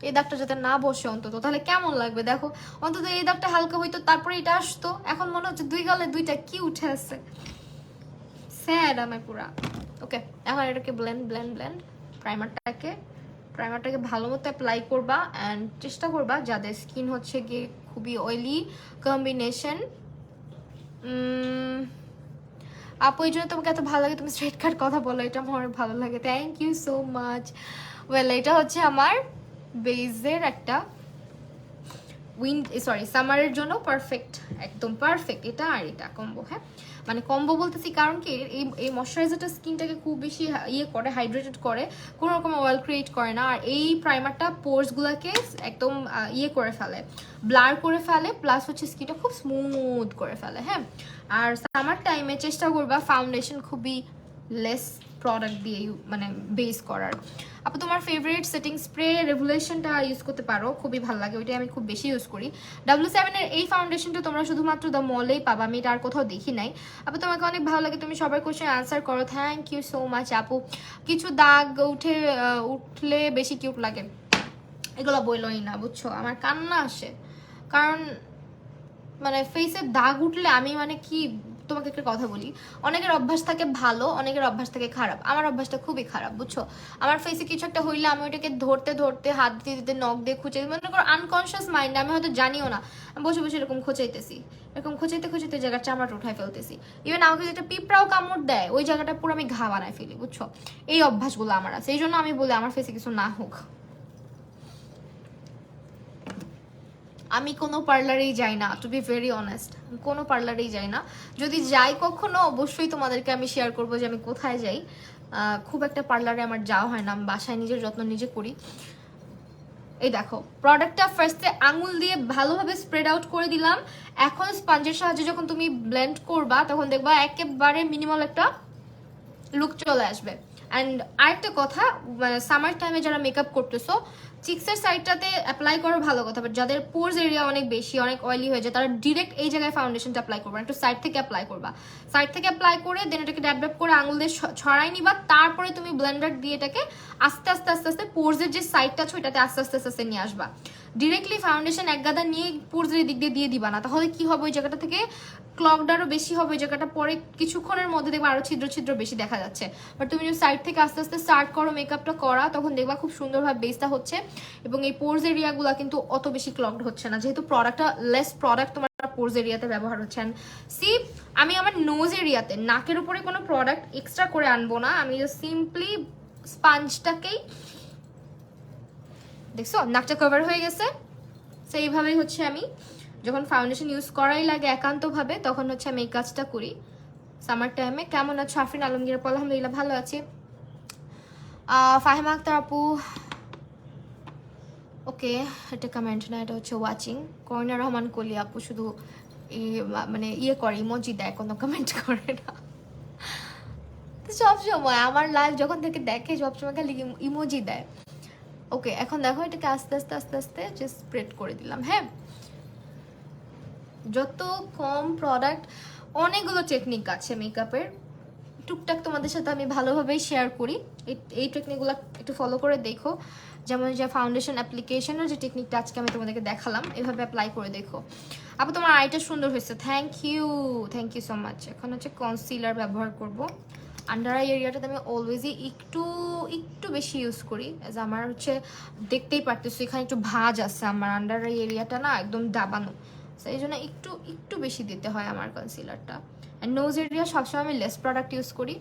এই দাগটা যাতে না বসে অন্তত, তাহলে কেমন লাগবে দেখো। অন্তত এই দাগটা হালকা হইতো তারপরে এটা আসতো, এখন মনে হচ্ছে দুই গালে দুইটা কি উঠে আছে, স্যাড আমার পুরা। ওকে এখন এটাকে ব্লেন্ড ব্লেন্ড ব্লেন্ড, প্রাইমারটাকে ভালো মতো অ্যাপ্লাই করবা অ্যান্ড চেষ্টা করবা যাদের স্কিন হচ্ছে গিয়ে খুবই অয়েলি কম্বিনেশন। আপু এই জন্য তোমাকে এত ভালো লাগে, তুমি স্ট্রেট কাট কথা বলো, এটা আমার ভালো লাগে, thank you so much. Well এটা হচ্ছে আমার বেজের একটা সামারের জন্য পারফেক্ট, একদম পারফেক্ট এটা আর এটা কম্বো। হ্যাঁ মানে কম্বো বলতেছি কারণ কি এই ময়শ্চারাইজারটা স্কিনটাকে খুব বেশি ইয়ে করে, হাইড্রেটেড করে, কোনো রকম অয়েল ক্রিয়েট করে না। আর এই প্রাইমারটা পোর্সগুলোকে একদম ইয়ে করে ফেলে, ব্লার করে ফেলে, প্লাস হচ্ছে স্কিনটা খুব স্মুথ করে ফেলে। হ্যাঁ আর সামার টাইমে চেষ্টা করবা ফাউন্ডেশন খুবই লেস প্রোডাক্ট দিয়ে মানে বেস করার। আপু তোমার ফেভারিট সেটিং স্প্রে রেভুলেশনটা ইউজ করতে পারো, খুবই ভালো লাগে, ওইটাই আমি খুব বেশি ইউজ করি। W7 এর এই ফাউন্ডেশনটা তোমরা শুধুমাত্র দ্য মলেই পাবা, আমি এটা আর কোথাও দেখি নাই। আপু তোমাকে অনেক ভালো লাগে, তুমি সবার কোশ্চেন আনসার করো, থ্যাংক ইউ সো মাচ আপু। কিছু দাগ উঠলে বেশি কিউট লাগে, এগুলো বললোই না বুঝছো, আমার কান্না আসে, কারণ মানে ফেসের দাগ উঠলে আমি মানে কি তোমাকে একটা কথা বলি, অনেকের অভ্যাস থাকে ভালো, অনেকের অভ্যাস থাকে খারাপ, আমার অভ্যাসটা খুবই খারাপ বুঝছো। আমার ফেসে কিছু একটা হইলে আমি ওইটাকে ধরতে ধরতে হাত দিয়ে দিতে নখ দিয়ে খুঁচে, মনে করো আনকনসিয়াস মাইন্ড, আমি হয়তো জানিও না, আমি বসে বসে এরকম খোঁচাইতেছি, এরকম খোঁচাইতে খোঁচাইতে জায়গার চামড়াটা উঠাই ফেলতেছি। ইভেন আমাকে যেটা পিঁপড়াও কামড় দেয় ওই জায়গাটা পুরো আমি ঘা বানাই ফেলি বুঝছো। এই অভ্যাসগুলো আমার আছে, এই জন্য আমি বলি আমার ফেসে কিছু না হোক। আমি কোনো পার্লারেই যাই না, টু বি ভেরি অনেস্ট, কোনো পার্লারেই যাই না। যদি যাই কখনো অবশ্যই তোমাদেরকে আমি শেয়ার করবো যে আমি কোথায় যাই। খুব একটা পার্লারে আমার যাওয়া হয় না, আমি বাসায় নিজের যত্ন নিজে করি। এই দেখো প্রোডাক্টটা ফার্স্টে আঙুল দিয়ে ভালোভাবে স্প্রেড আউট করে দিলাম, এখন স্পঞ্জের সাহায্যে যখন তুমি ব্লেন্ড করবা তখন দেখবা একেবারে মিনিমাল একটা লুক চলে আসবে। অ্যান্ড আরেকটা কথা, সামার টাইমে যারা মেকআপ করতেছো চিক্সের সাইডটাতে অ্যাপ্লাই করা ভালো কথা, বাট যাদের পোর্স এরিয়া অনেক বেশি, অনেক অয়েলি হয়ে যায়, তারা ডিরেক্ট এই জায়গায় ফাউন্ডেশনটা অ্যাপ্লাই করবে, একটু সাইড থেকে অ্যাপ্লাই করবা। সাইড থেকে অ্যাপ্লাই করে দেন এটাকে ড্যাব ড্যাব করে আঙুল দিয়ে ছড়াই নিবা, তারপরে তুমি ব্লেন্ডার দিয়ে এটাকে আস্তে আস্তে আস্তে আস্তে পোর্সের যে সাইডটা আছে ওইটাতে আস্তে আস্তে আস্তে নিয়ে আসবা। ডিরেক্টলি ফাউন্ডেশন এক গাদা নিয়ে পোর্সের দিক দিয়ে দিবা না, তাহলে কি হবে ওই জায়গাটা থেকে ক্লগড আরও বেশি হবে, ওই জায়গাটা পরে কিছুক্ষণের মধ্যে দেখবা আরো ছিদ্র ছিদ্র বেশি দেখা যাচ্ছে। বাট তুমি যদি সাইড থেকে আস্তে আস্তে স্টার্ট করো মেকআপটা করা, তখন দেখবা খুব সুন্দরভাবে বেসটা হচ্ছে এবং এই পোর্স এরিয়াগুলো কিন্তু অত বেশি ক্লগড হচ্ছে না, যেহেতু প্রোডাক্টটা লেস প্রোডাক্ট তোমার পোর্স এরিয়াতে ব্যবহার হচ্ছে। সি আমি আমার নোজ এরিয়াতে নাকের উপরে কোনো প্রোডাক্ট এক্সট্রা করে আনবো না, আমি সিম্পলি স্পঞ্জটাকেই দেখছো নাকটা কভার হয়ে গেছে, সেইভাবেই হচ্ছে আমি যখন ফাউন্ডেশন ইউজ করাই লাগে একান্তভাবে তখন হচ্ছে আমি এই কাজটা করি সামার টাইমে। কেমন আছো আফরিন আলমগীর আপু? আলহামদুলিল্লাহ ভালো আছি। ফাহিমা আক্তার আপু ওকে, এটা কমেন্ট না, এটা হচ্ছে ওয়াচিং। করিনা রহমান কলি আপু শুধু মানে ইয়ে করে ইমোজি দেয়, কোনো কমেন্ট করে না। তো সব সময় আমার লাইভ যখন থেকে দেখে সবসময় খালি ইমোজি দেয়। ওকে, এখন দেখো এটাকে আস্তে আস্তে আস্তে আস্তে জাস্ট স্প্রেড করে দিলাম। হ্যাঁ, যত কম প্রোডাক্ট, অনেকগুলো টেকনিক আছে মেকআপের, টুকটাক তোমাদের সাথে আমি ভালোভাবেই শেয়ার করি। এই টেকনিকগুলো একটু ফলো করে দেখো। যেমন যে ফাউন্ডেশন অ্যাপ্লিকেশনের যে টেকনিকটা আজকে আমি তোমাদেরকে দেখালাম, এভাবে অ্যাপ্লাই করে দেখো। আপু তোমার আইটা সুন্দর হয়েছে, থ্যাংক ইউ সো মাচ। এখন হচ্ছে কনসিলার ব্যবহার করব। আন্ডার আই এরিয়াটাতে আমি অলওয়েজই একটু একটু বেশি ইউজ করি, অ্যাজ আমার হচ্ছে দেখতেই পারতেছো এখানে একটু ভাঁজ আছে, আমার আন্ডার আই এরিয়াটা না একদম দাবানো, তো এই জন্য একটু একটু বেশি দিতে হয় আমার কনসিলারটা। অ্যান্ড নোজ এরিয়া সবসময় আমি লেস প্রোডাক্ট ইউজ করি,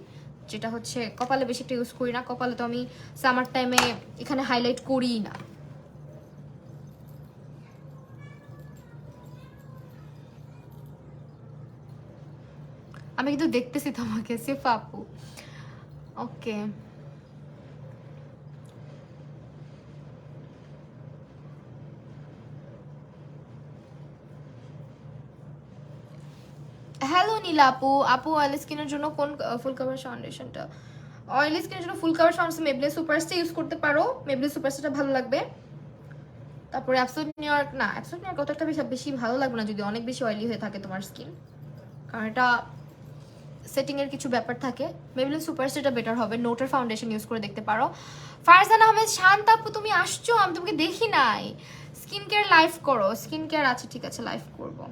যেটা হচ্ছে কপালে বেশি একটা ইউজ করি না। কপালে তো আমি সামার টাইমে এখানে হাইলাইট করিই না। আমি কিন্তু দেখতেছি তোমাকে সিফা আপু। ওকে, হ্যালো নীলা আপু। আপু অয়েলি স্কিনের জন্য কোন ফুল কাভার ফাউন্ডেশনটা? অয়েলি স্কিনের জন্য full cover foundation Maybelline superstar use করতে পারো, মেবলিন সুপারস্টারটা ভালো লাগবে। তারপরে অ্যাবসোলিউট নিউ ইয়র্ক, না অ্যাবসোলিউট নিউ ইয়র্ক কত একটা বেশি ভালো লাগবে না যদি অনেক বেশি অয়েলি হয়ে থাকে তোমার স্কিন, কারণ এটা সেটিং এর কিছু ব্যাপার থাকে। মেবলিন সুপারস্টারটা বেটার হবে। নোটের ফাউন্ডেশন ইউজ করে দেখতে পারো। ফারজান আহমেদ শান্ত আপু তুমি আসছো, আমি তোমাকে দেখি নাই। স্কিন কেয়ার লাইভ করো, স্কিন কেয়ার আছে, ঠিক আছে লাইভ করবো।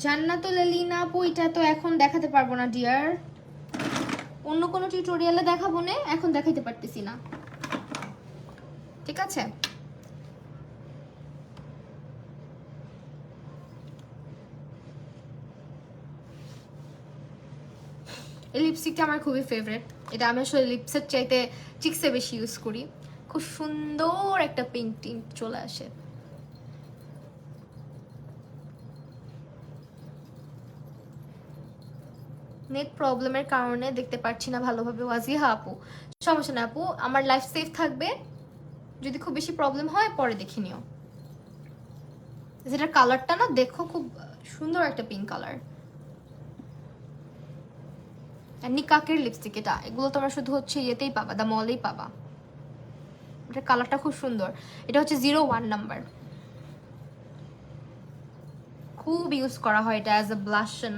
জান্নাতুল এলিনা আপু এটা তো এখন দেখাতে পারবো না ডিয়ার, অন্য কোনো টিউটোরিয়ালে দেখাবো না, এখন দেখাইতে পারতেছি না, ঠিক আছে? এই লিপস্টিকটা আমার খুবই ফেভারিট। এটা আমি আসলে লিপসের চাইতে চিক্সে বেশি ইউজ করি। খুব সুন্দর একটা পিঙ্ক টিন্ট চলে আসে। নেট প্রবলেমের কারণে দেখতে পাচ্ছি না ভালোভাবে ওয়াজিহা আপু। সমস্যা না আপু, আমার লাইফ সেফ থাকবে, যদি খুব বেশি প্রবলেম হয় পরে দেখে নিও। যেটা কালারটা না দেখো খুব সুন্দর একটা পিঙ্ক কালার, নিকাকের লিপস্টিক এটা, এগুলো তোমরা শুধু হচ্ছে ইয়েতেই পাবা, দা মলেই পাবা। এটা কালারটা খুব সুন্দর, এটা হচ্ছে 01 নাম্বার, খুব ইউজ করা হয় এটা অ্যাজ এ ব্লাশন।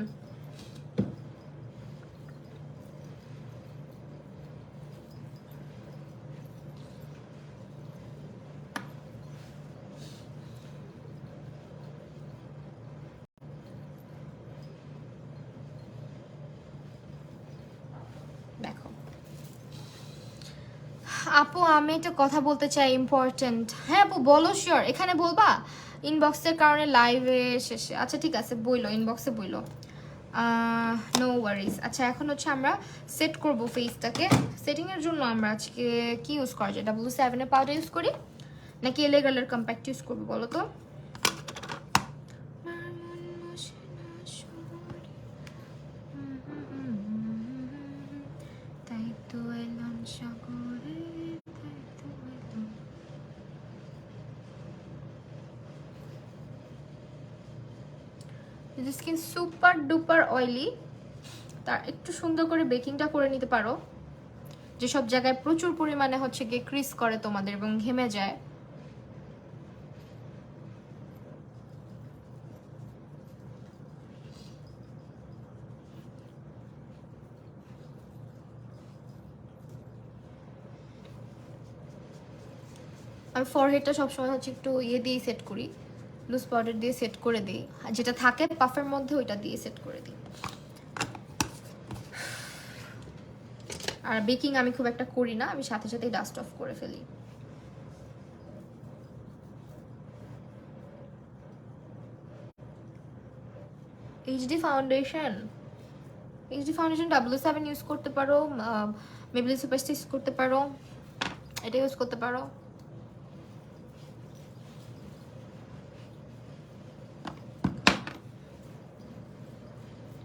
দেখো আপু আমি একটা কথা বলতে চাই ইম্পর্টেন্ট। হ্যাঁ আপু বলো, শিওর। এখানে বলবা? ইনবক্সের কারণে লাইভে শেষে, আচ্ছা ঠিক আছে বইলো, ইনবক্সে বইলো, নো ওয়ারিজ। আচ্ছা এখন হচ্ছে আমরা সেট করব ফেসটাকে। সেটিংয়ের জন্য আমরা আজকে কি ইউজ করা যায়? W7 এর পাউডার ইউজ করি নাকি এলেগালের কম্প্যাক্ট ইউজ করবো বলো তো? তাই তো এলাম সাগরে, তাই তো এলাম। যদি স্কিন সুপার ডুপার অয়েলি, তার একটু সুন্দর করে বেকিংটা করে নিতে পারো, যেসব জায়গায় প্রচুর পরিমাণে হচ্ছে গিয়ে ক্রিস করে তোমাদের এবং ঘেমে যায়। আমি ফরহেডটা সবসময় হচ্ছে একটু ইয়ে দিয়ে সেট করি, লুজ পাউডার দিয়ে সেট করে দিই, যেটা থাকে পাফের মধ্যে ওইটা দিয়ে সেট করে দিই। আর বেকিং আমি খুব একটা করি না, আমি সাথে সাথেই ডাস্ট অফ করে ফেলি। এইচডি ফাউন্ডেশন, W7 ইউজ করতে পারো, মেবলিন সুপারস্টার ইউজ করতে পারো, এটা ইউজ করতে পারো।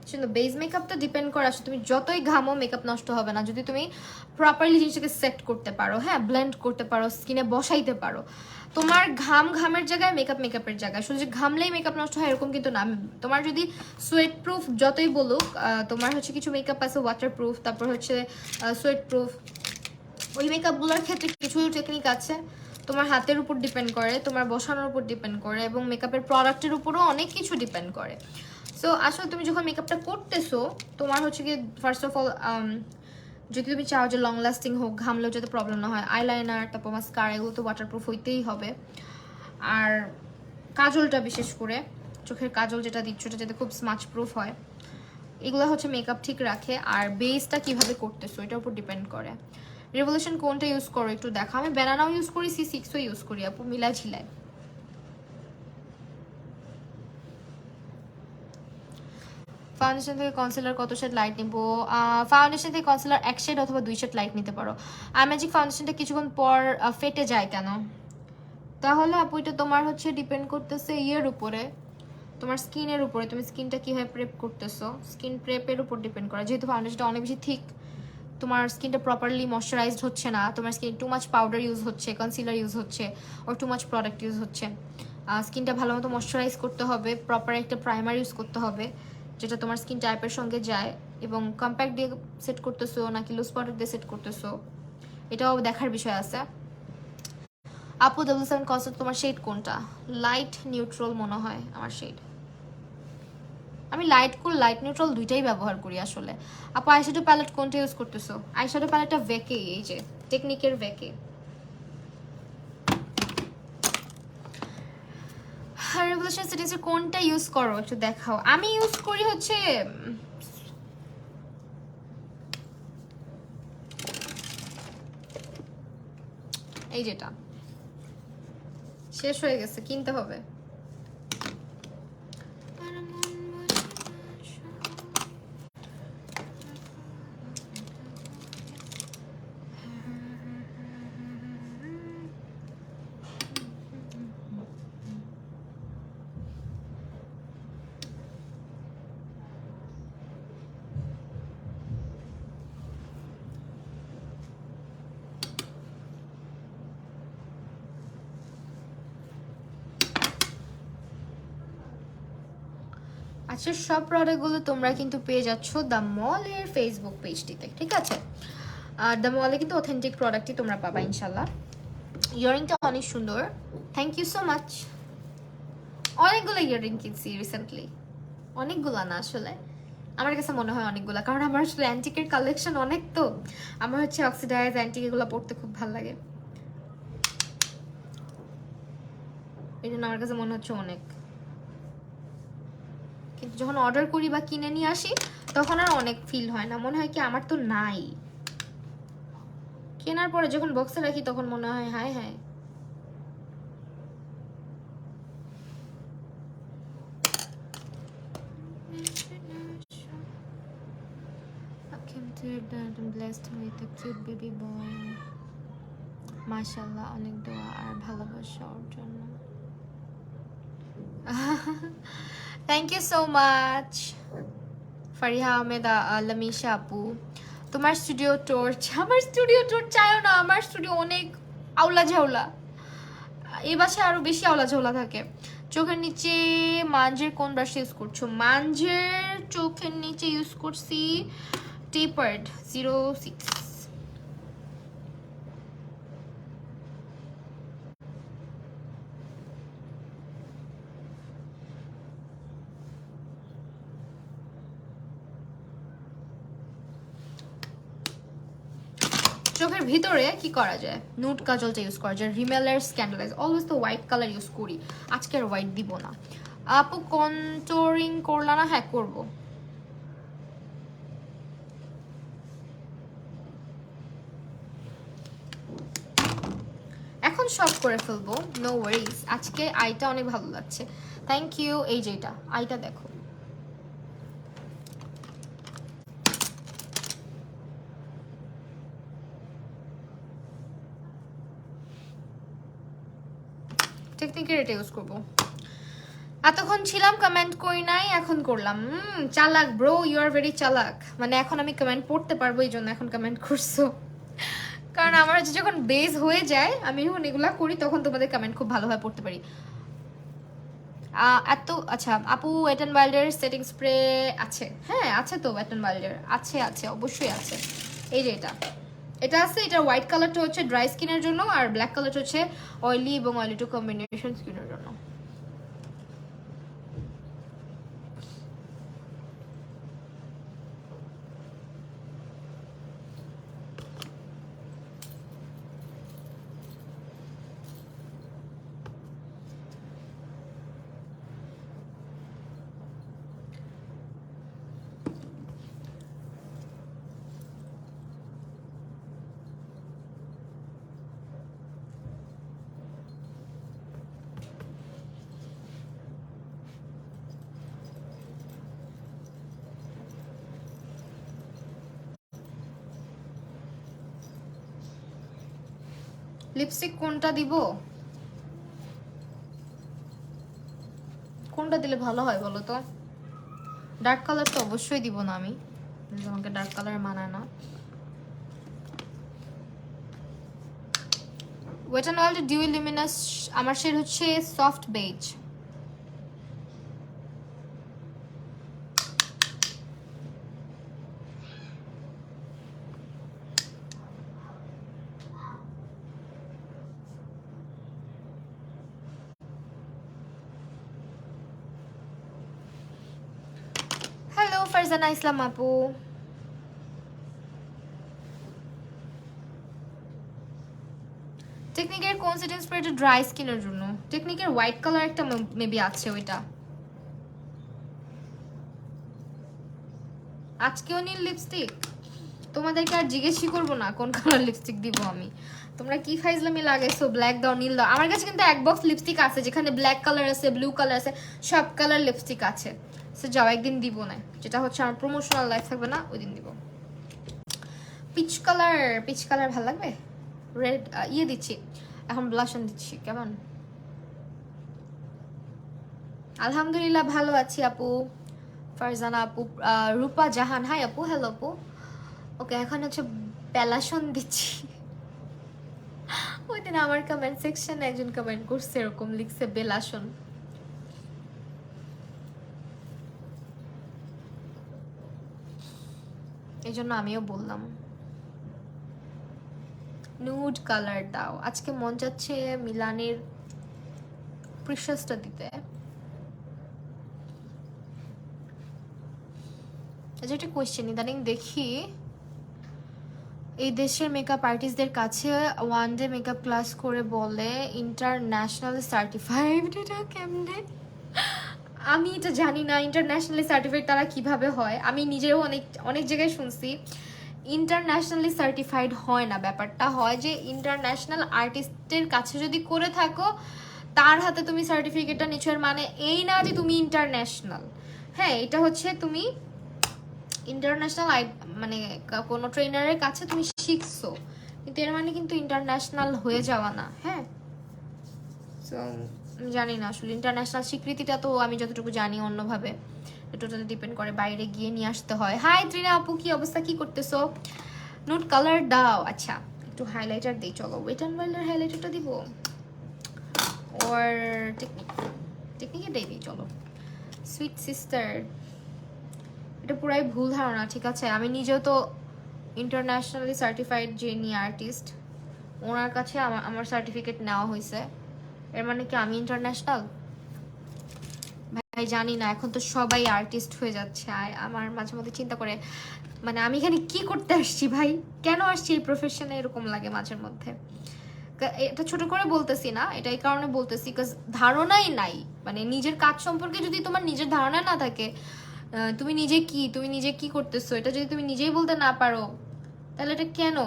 কিন্তু বেস মেকআপটা ডিপেন্ড করে আসলে তুমি যতই ঘামো মেকআপ নষ্ট হবে না যদি তুমি প্রপারলি জিনিসটাকে সেট করতে পারো, হ্যাঁ, ব্লেন্ড করতে পারো, স্কিনে বসাইতে পারো। তোমার ঘামের জায়গায় মেকআপের জায়গায়, শুধু যে ঘামলেই মেকআপ নষ্ট হয় এরকম কিন্তু না। তোমার যদি সোয়েট প্রুফ যতই বলুক, তোমার হচ্ছে কিছু মেকআপ আছে ওয়াটার প্রুফ, তারপর হচ্ছে সোয়েট প্রুফ, ওই মেকআপগুলোর ক্ষেত্রে কিছু টেকনিক আছে, তোমার হাতের উপর ডিপেন্ড করে, তোমার বসানোর উপর ডিপেন্ড করে, এবং মেকআপের প্রোডাক্টের উপরও অনেক কিছু ডিপেন্ড করে। সো আসলে তুমি যখন মেকআপটা করতেছো তোমার হচ্ছে কি ফার্স্ট অফ অল যদি তুমি চাও যে লং লাস্টিং হোক, ঘামলেও যাতে প্রবলেম না হয়, আইলাইনার তারপর মাস্কারা এগুলো তো ওয়াটারপ্রুফ হইতেই হবে। আর কাজলটা বিশেষ করে চোখের কাজল যেটা দিচ্ছ ওটা যাতে খুব স্মাচ প্রুফ হয়, এগুলো হচ্ছে মেকআপ ঠিক রাখে। আর বেসটা কিভাবে করতেছো এটার উপর ডিপেন্ড করে। রেভলিউশন কোনটা ইউজ করো একটু দেখো। আমি ব্যানানাও ইউজ করি, C6ও ইউজ করি আপু, মিলাই ঝিলাই। ফাউন্ডেশন থেকে কনসিলার কত শেড লাইট নিব? ফাউন্ডেশন থেকে কনসিলার 1 শেড অথবা 2 শেড লাইট নিতে পারো। আর ম্যাজিক ফাউন্ডেশনটা কিছুক্ষণ পর ফেটে যায় কেন? তাহলে আপু এটা তোমার হচ্ছে ডিপেন্ড করতেছে ইয়ের উপরে, তোমার স্কিনের উপরে, তুমি স্কিনটা কীভাবে প্রেপ করতেছো, স্কিন প্রেপের উপর ডিপেন্ড করে। যেহেতু ফাউন্ডেশনটা অনেক বেশি থিক, তোমার স্কিনটা প্রপারলি ময়শ্চারাইজড হচ্ছে না, তোমার skin too much powder use হচ্ছে, কনসিলার ইউজ হচ্ছে, ওর টু মাচ প্রোডাক্ট ইউজ হচ্ছে। স্কিনটা ভালো মতো ময়শ্চারাইজ করতে হবে, প্রপার একটা প্রাইমার ইউজ করতে হবে যেটা তোমার স্কিন টাইপের সঙ্গে যায়, এবং কম্প্যাক্ট দিয়ে সেট করতেছো নাকি লুজ পাউডার দিয়ে সেট করতেছো এটাও দেখার বিষয় আছে। আপু 77 কনসেপ্ট তোমার শেড কোনটা? লাইট নিউট্রাল মনে হয় আমার শেড। আমি লাইট কুল লাইট নিউট্রাল দুইটাই ব্যবহার করি আসলে। আপু আইশ্যাডো প্যালেট কোনটা ইউজ করতেছো? আইশ্যাডো প্যালেটটা ভেকে, এই যে টেকনিকের ভেকে। রেভলিউশন সেটিংসের কোনটা ইউজ করো একটু দেখাও। আমি ইউজ করি হচ্ছে এই যেটা, শেষ হয়ে গেছে, কিনতে হবে। আচ্ছা, সব প্রোডাক্টগুলো তোমরা কিন্তু পেয়ে যাচ্ছ দ্য মলের ফেসবুক পেজটিতে, ঠিক আছে? আর দ্য মলে কিন্তু অথেন্টিক প্রোডাক্টই তোমরা পাবা ইনশাল্লাহ। ইয়ারিংটা অনেক সুন্দর, থ্যাংক ইউ সো মাচ। অনেকগুলো ইয়ারিং কিনছি রিসেন্টলি, অনেকগুলো না আসলে, আমার কাছে মনে হয় অনেকগুলো, কারণ আমার আসলে অ্যান্টিকের কালেকশন অনেক, তো আমার হচ্ছে অক্সিডাইজ অ্যান্টিক এগুলো পড়তে খুব ভালো লাগে, এই জন্য আমার কাছে মনে হচ্ছে অনেক। কিন্তু যখন অর্ডার করি বা কিনে নিয়ে আসি তখন আর অনেক ফিল হয় না, মনে হয় কি আমার তো নাই। কেনার পরে যখন বক্সে রাখি তখন মনে হয় হায় হায়। মাশাআল্লাহ, অনেক দোয়া আর ভালোবাসা ওর জন্য। Thank you so much Fariha Ahmed, Lamisha আপু। তোমার স্টুডিও ট্যুর, আমার স্টুডিও ট্যুর চাইও না, আমার স্টুডিও অনেক আউলা ঝাউলা, এই বাসায় আরো বেশি আউলা ঝাউলা থাকে। চোখের নিচে মাঞ্জের কোন ব্রাশ ইউজ করছো? মাঞ্জের চোখের নিচে ইউজ করছি টেপার্ড 06। চোখের ভিতরে কি করা যায়? নুড কাজলটা ইউজ করা যায়, রিমেলের স্ক্যান্ডালাইজ, অলওয়েজ তো হোয়াইট কালার ইউজ করি, আজকে আর হোয়াইট দিব না। আপু কন্ট্রোলিং করলা না? হ্যাঁ করবো। এখন সব করে ফেলবো, নো ওয়ারিজ। আজকে আইটা অনেক ভালো লাগছে, থ্যাংক ইউ। এই যে এটা আইটা দেখো, টেকনিকের এটা ইউজ করবো। এতক্ষণ ছিলাম কমেন্ট করি নাই, এখন করলাম। চালাক ব্রো, ইউ আর ভেরি চালাক। মানে এখন আমি কমেন্ট পড়তে পারবো, এই জন্য এখন কমেন্ট করছো। কারণ আমার হচ্ছে যখন বেস হয়ে যায়, আমি যখন এগুলা করি তখন তোমাদের কমেন্ট খুব ভালোভাবে পড়তে পারি। এত আচ্ছা আপু, ওয়েট অ্যান্ড ওয়াইল্ডের সেটিং স্প্রে আছে? হ্যাঁ আছে তো, ওয়েট অ্যান্ড ওয়াইল্ডের আছে, আছে অবশ্যই আছে। এই যে এটা আছে। এটা হোয়াইট কালারটা হচ্ছে ড্রাই স্কিনের জন্য, আর ব্ল্যাক কালারটা হচ্ছে অয়েলি এবং অয়েলি টু কম্বিনেশন স্কিনের জন্য। লিপস্টিক কোনটা দিব? কোনটা দিলে ভালো হয় বলো তো? ডার্ক কালার তো অবশ্যই দিব না আমি, আমাকে ডার্ক কালার মানায় না। Wet and wild dew luminous, আমার শেড হচ্ছে soft beige. Hello Farzana Islam আপু। টেকনিকের কোন সেটিং স্প্রেটা ড্রাই স্কিনের জন্য? টেকনিকের হোয়াইট কালার একটা মেবি আছে, ওইটা। আজকেও নীল লিপস্টিক? তোমাদেরকে আর জিজ্ঞেসই করবো না কোন কালার লিপস্টিক দিব আমি। তোমরা কি ফাইজলামি লাগাইছো, ব্ল্যাক দাও নীল দাও। আমার কাছে কিন্তু এক বক্স লিপস্টিক আছে, যেখানে ব্ল্যাক কালার আছে, ব্লু কালার আছে, সব কালার লিপস্টিক আছে। সে যাও একদিন দিব না, যেটা হচ্ছে আমার প্রমোশনাল লাইফ থাকবে না, ওই দিন দিব। পিচ কালার, পিচ কালার ভালো লাগবে। রেড ইয়ে দিচ্ছি এখন, ব্লাশন দিচ্ছি। কেমন? আলহামদুলিল্লাহ ভালো আছি আপু। ফারজানা আপু, রূপা জাহান, হাই আপু, হ্যালো আপু। ওকে এখন হচ্ছে বেলাশন দিচ্ছি। ওই দিন আমার কমেন্ট সেকশনে একজন কমেন্ট করছে, এরকম লিখছে বেলাশন। এই জন্য আমিও বললাম নুড কালার দাও। আজকে মন যাচ্ছে মিলানের প্রিশাসটা দিতে। আচ্ছা একটা কোয়েশ্চেন, ইদানিং দেখি এই দেশের মেকআপ আর্টিস্টদের কাছে ওয়ান ডে মেকআপ ক্লাস করে বলে ইন্টারন্যাশনাল সার্টিফাইড। এটা কেমনে? আমি এটা জানি না ইন্টারন্যাশনালি সার্টিফাইড তারা কিভাবে হয়। আমি নিজেও অনেক অনেক জায়গায় শুনছি ইন্টারন্যাশনালি সার্টিফাইড হয় না। ব্যাপারটা হয় যে ইন্টারন্যাশনাল আর্টিস্টের কাছে যদি করে থাকো, তার হাতে তুমি সার্টিফিকেটটা নিচ্ছ, এর মানে এই না যে তুমি ইন্টারন্যাশনাল। হ্যাঁ, এটা হচ্ছে তুমি ইন্টারন্যাশনাল মানে কোনো ট্রেনারের কাছে তুমি শিখছো, কিন্তু এর মানে কিন্তু ইন্টারন্যাশনাল হয়ে যাওয়া না। হ্যাঁ, সো জানি না আসলে ইন্টারন্যাশনাল স্বীকৃতিটা তো আমি যতটুকু জানি অন্যভাবে টোটালি ডিপেন্ড করে, বাইরে গিয়ে নিয়ে আসতে হয়। হাই ত্রিনা আপু, কি অবস্থা, কি করতেছো? নুড কালার দাও। আচ্ছা একটু হাইলাইটার দিই, চলো। ওয়েট অ্যান্ড ওয়াইল্ডের হাইলাইটারটা দিব, ওর টেকনিকেটাই দিই, চলো। সুইট সিস্টার, এটা পুরাই ভুল ধারণা, ঠিক আছে? আমি নিজেও তো ইন্টারন্যাশনালি সার্টিফাইড যিনি আর্টিস্ট, ওনার কাছে আমার সার্টিফিকেট নেওয়া হয়েছে, এর মানে কি আমি ইন্টারন্যাশনাল? ভাই জানি না, এখন তো সবাই আর্টিস্ট হয়ে যাচ্ছে। আর আমার মাঝে মধ্যে চিন্তা করে, মানে আমি এখানে কি করতে আসছি ভাই, কেন আসছি এই প্রফেশনে, এরকম লাগে মাঝের মধ্যে। এটা ছোট করে বলতেছি না, এটা এই কারণে বলতেছি বিকজ ধারণাই নাই। মানে নিজের কাজ সম্পর্কে যদি তোমার নিজের ধারণা না থাকে, তুমি নিজে কি করতেছো, এটা যদি তুমি নিজেই বলতে না পারো, তাহলে এটা কেন?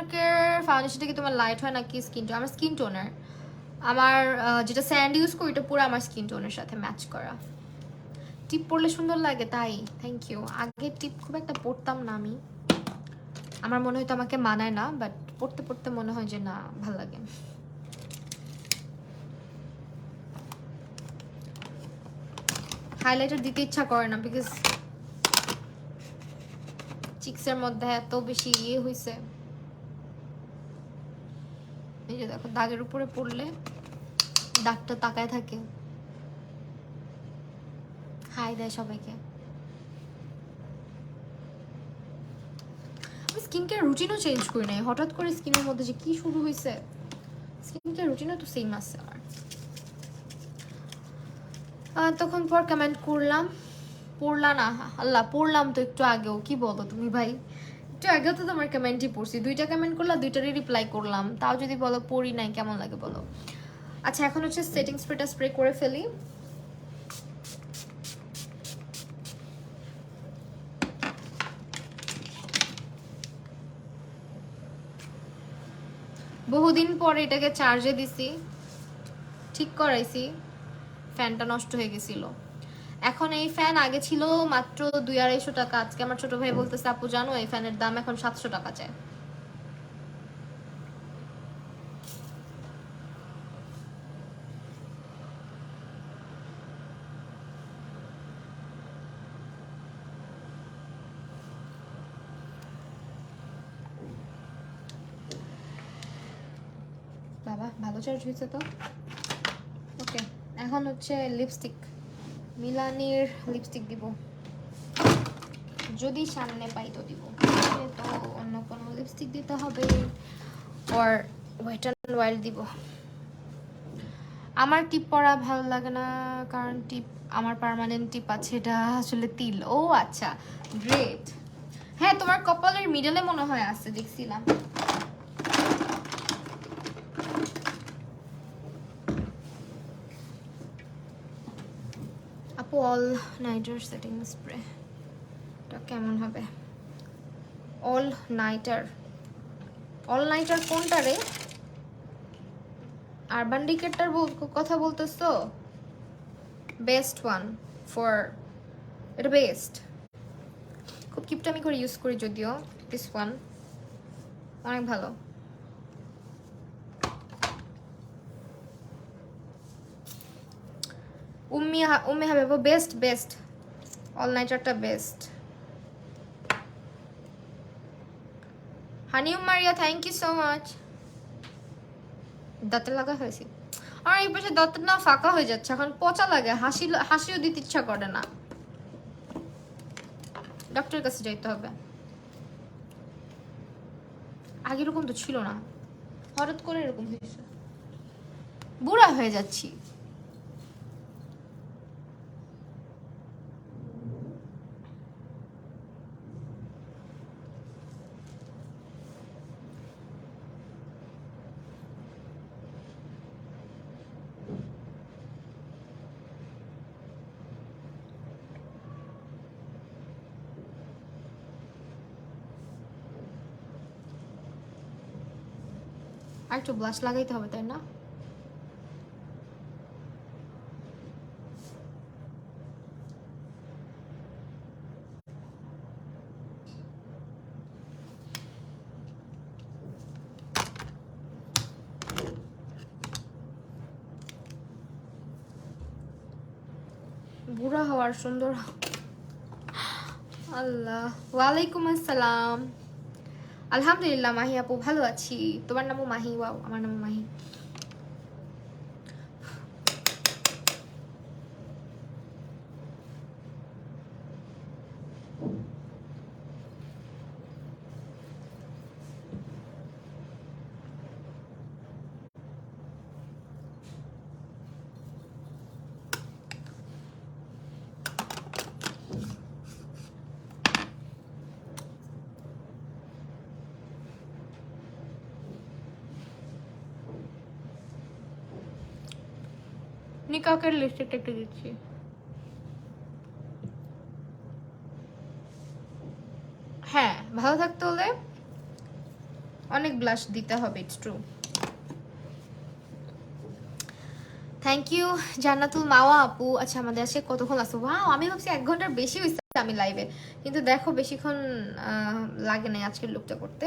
মার্কের ফাউন্ডেশনটা কি তোমার লাইট হয় নাকি স্কিন টোন? আমার স্কিন টোনার। আমার যেটা স্যান্ড ইউজ করি এটা পুরো আমার স্কিন টোনের সাথে ম্যাচ করা। টিপ পরলে সুন্দর লাগে তাই, থ্যাংক ইউ। আগে টিপ খুব একটা পরতাম না আমি, আমার মনে হয়তো আমাকে মানায় না, বাট পড়তে পড়তে মনে হয় যে না, ভাল লাগে। হাইলাইটার দিতে ইচ্ছা করে না, বিকজ চিক্সের মধ্যে এত বেশি ইয়ে হয়েছে। এই যে দেখো, দাগের উপরে পড়লে দাগটা তাকায় থাকে। হাই দেয় সবাইকে। আমি স্কিন কেয়ার রুটিনও চেঞ্জ করি নাই, হঠাৎ করে স্কিনের মধ্যে যে কি শুরু হয়েছে। স্কিন কেয়ার রুটিনও তো সেম আছে আমার। তখন পর কমেন্ট করলাম, পড়লা না? আল্লাহ, পড়লাম তো একটু আগেও। কি বলো তুমি ভাই, একটু আগেও তো তোমার কমেন্টই পড়ছি, 2টা কমেন্ট করলাম, 2টারই রিপ্লাই করলাম, তাও যদি বলো পড়ি নাই, কেমন লাগে বলো? আচ্ছা, এখন হচ্ছে সেটিং স্প্রেটা স্প্রে করে ফেলি। বহুদিন পরে এটাকে চার্জে দিছি, ঠিক করাইছি, ফ্যানটা নষ্ট হয়ে গেছিল। এখন এই ফ্যান আগে ছিল মাত্র 200-250 টাকা, আজকে আমার ছোট ভাই বলতেছে আপু জানো এই ফ্যানের দাম এখন 700 টাকা চায়। বাবা ভালো চার্জ হয়েছে তো। ওকে, এখন হচ্ছে লিপস্টিক, মিলানির লিপস্টিক দিব, যদি সামনে পাই তো দিব, তো অন্য কোনো লিপস্টিক দিতে হবে, আর ওয়েট অ্যান্ড ওয়াইল্ড দিব। আমার টিপ পরা ভালো লাগে না, কারণ টিপ আমার পার্মানেন্ট টিপ আছে, এটা আসলে তিল। ও আচ্ছা, গ্রেট। হ্যাঁ, তোমার কপালের মিডলে মনে হয় আছে, দেখছিলাম। আপু অল নাইটার সেটিং স্প্রে এটা কেমন হবে? অল নাইটার, অল নাইটার কোনটা রে? আরবান ডিকেটার কথা বলতেছো? বেস্ট ওয়ান ফর, এটা বেস্ট, খুব কিপটামি করে ইউজ করি যদিও। দিস ওয়ান অনেক ভালো। Ummi Habiba best, best all নাইটারটা বেস্ট। হানিউম Maria, thank you so much. দাঁতে লাগা হয়েছে আর এই পাশে দাঁত না ফাঁকা হয়ে যাচ্ছে, এখন পচা লাগে, হাসিও দিতে ইচ্ছা করে না, ডক্টরের কাছে যাইতে হবে। আগে এরকম তো ছিল না, হঠাৎ করে এরকম হয়েছে, বুড়া হয়ে যাচ্ছি। আর একটু ব্লাশ লাগাইতে হবে, তাই না? বুড়া হওয়ার সুন্দর। আল্লাহ, ওয়ালাইকুম আসসালাম। আলহামদুলিল্লাহ মাহি আপু, ভালো আছি। তোমার নামও মাহি? ওয়াও, আমার নামও মাহি। নিকাকের লিপস্টিকটা একটু দিচ্ছি। হ্যাঁ, ভালো থাকতে হলে অনেক ব্লাশ দিতে হবে, ইটস ট্রু। থ্যাংক ইউ জান্নাতুল মাওয়া আপু। আচ্ছা আমাদের আজকে কতক্ষণ আছে? ওয়াও, আমি ভাবছি 1 ঘন্টার বেশি হয়েছে আমি লাইভে, কিন্তু দেখো বেশিক্ষণ লাগে নাই আজকের লুকটা করতে।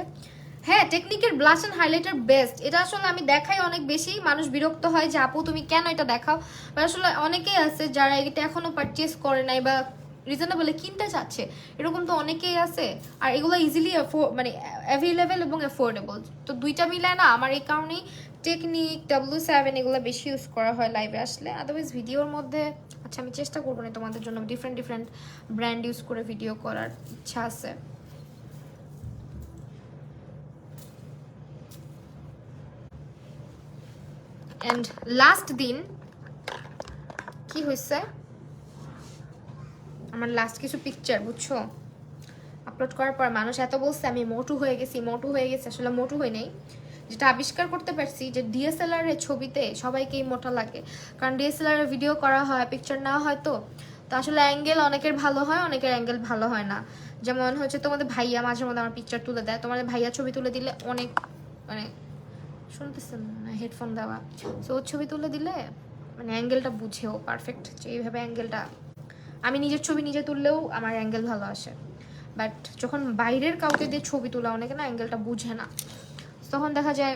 হ্যাঁ, টেকনিকের ব্লাশ এন্ড হাইলাইটার বেস্ট। এটা আসলে আমি দেখাই অনেক বেশি, মানুষ বিরক্ত হয় যে আপু তুমি কেন এটা দেখাও, বাট আসলে অনেকেই আছে যারা এটা এখনো পারচেজ করে নাই বা রিজনেবলে কিনতে চাচ্ছে, এরকম তো অনেকেই আছে। আর এগুলো ইজিলি মানে অ্যাভেলেবেল এবং অ্যাফোর্ডেবল, তো দুইটা মিলায় না আমার এই কারণেই টেকনিক W7 এগুলো বেশি ইউজ করা হয় লাইভে আসলে। আদারওয়াইজ ভিডিওর মধ্যে আচ্ছা আমি চেষ্টা করবো না তোমাদের জন্য ডিফারেন্ট ডিফারেন্ট ব্র্যান্ড ইউজ করে ভিডিও করার ইচ্ছা আছে। এন্ড লাস্ট দিন কি হয়েছে, আমার লাস্ট কিছু পিকচার বুঝছো আপলোড করার পর মানুষ এত বলছে আমি মোটু হয়ে গেছি, মোটু হয়ে গেছি। আসলে মোটু হই নাই, যেটা আবিষ্কার করতে পারছি যে ডিএসএলআর এর ছবিতে সবাইকেই মোটা লাগে, কারণ ডিএসএলআর এর ভিডিও করা হয়, পিকচার নেওয়া হয়, তো আসলে অ্যাঙ্গেল অনেকের ভালো হয়, অনেকের অ্যাঙ্গেল ভালো হয় না। যেমন হচ্ছে তোমাদের ভাইয়া মাঝে মধ্যে আমার পিকচার তুলে দেয়, তোমাদের ভাইয়া ছবি তুলে দিলে অনেক মানে শুনতেছেন না হেডফোন দেওয়া, সো ওর ছবি তুলে দিলে মানে অ্যাঙ্গেলটা বুঝেও পারফেক্ট যে এইভাবে অ্যাঙ্গেলটা। আমি নিজের ছবি নিজে তুললেও আমার অ্যাঙ্গেল ভালো আসে, বাট যখন বাইরের কাউকে দিয়ে ছবি তোলা অনেকে না অ্যাঙ্গেলটা বুঝে না, তখন দেখা যায়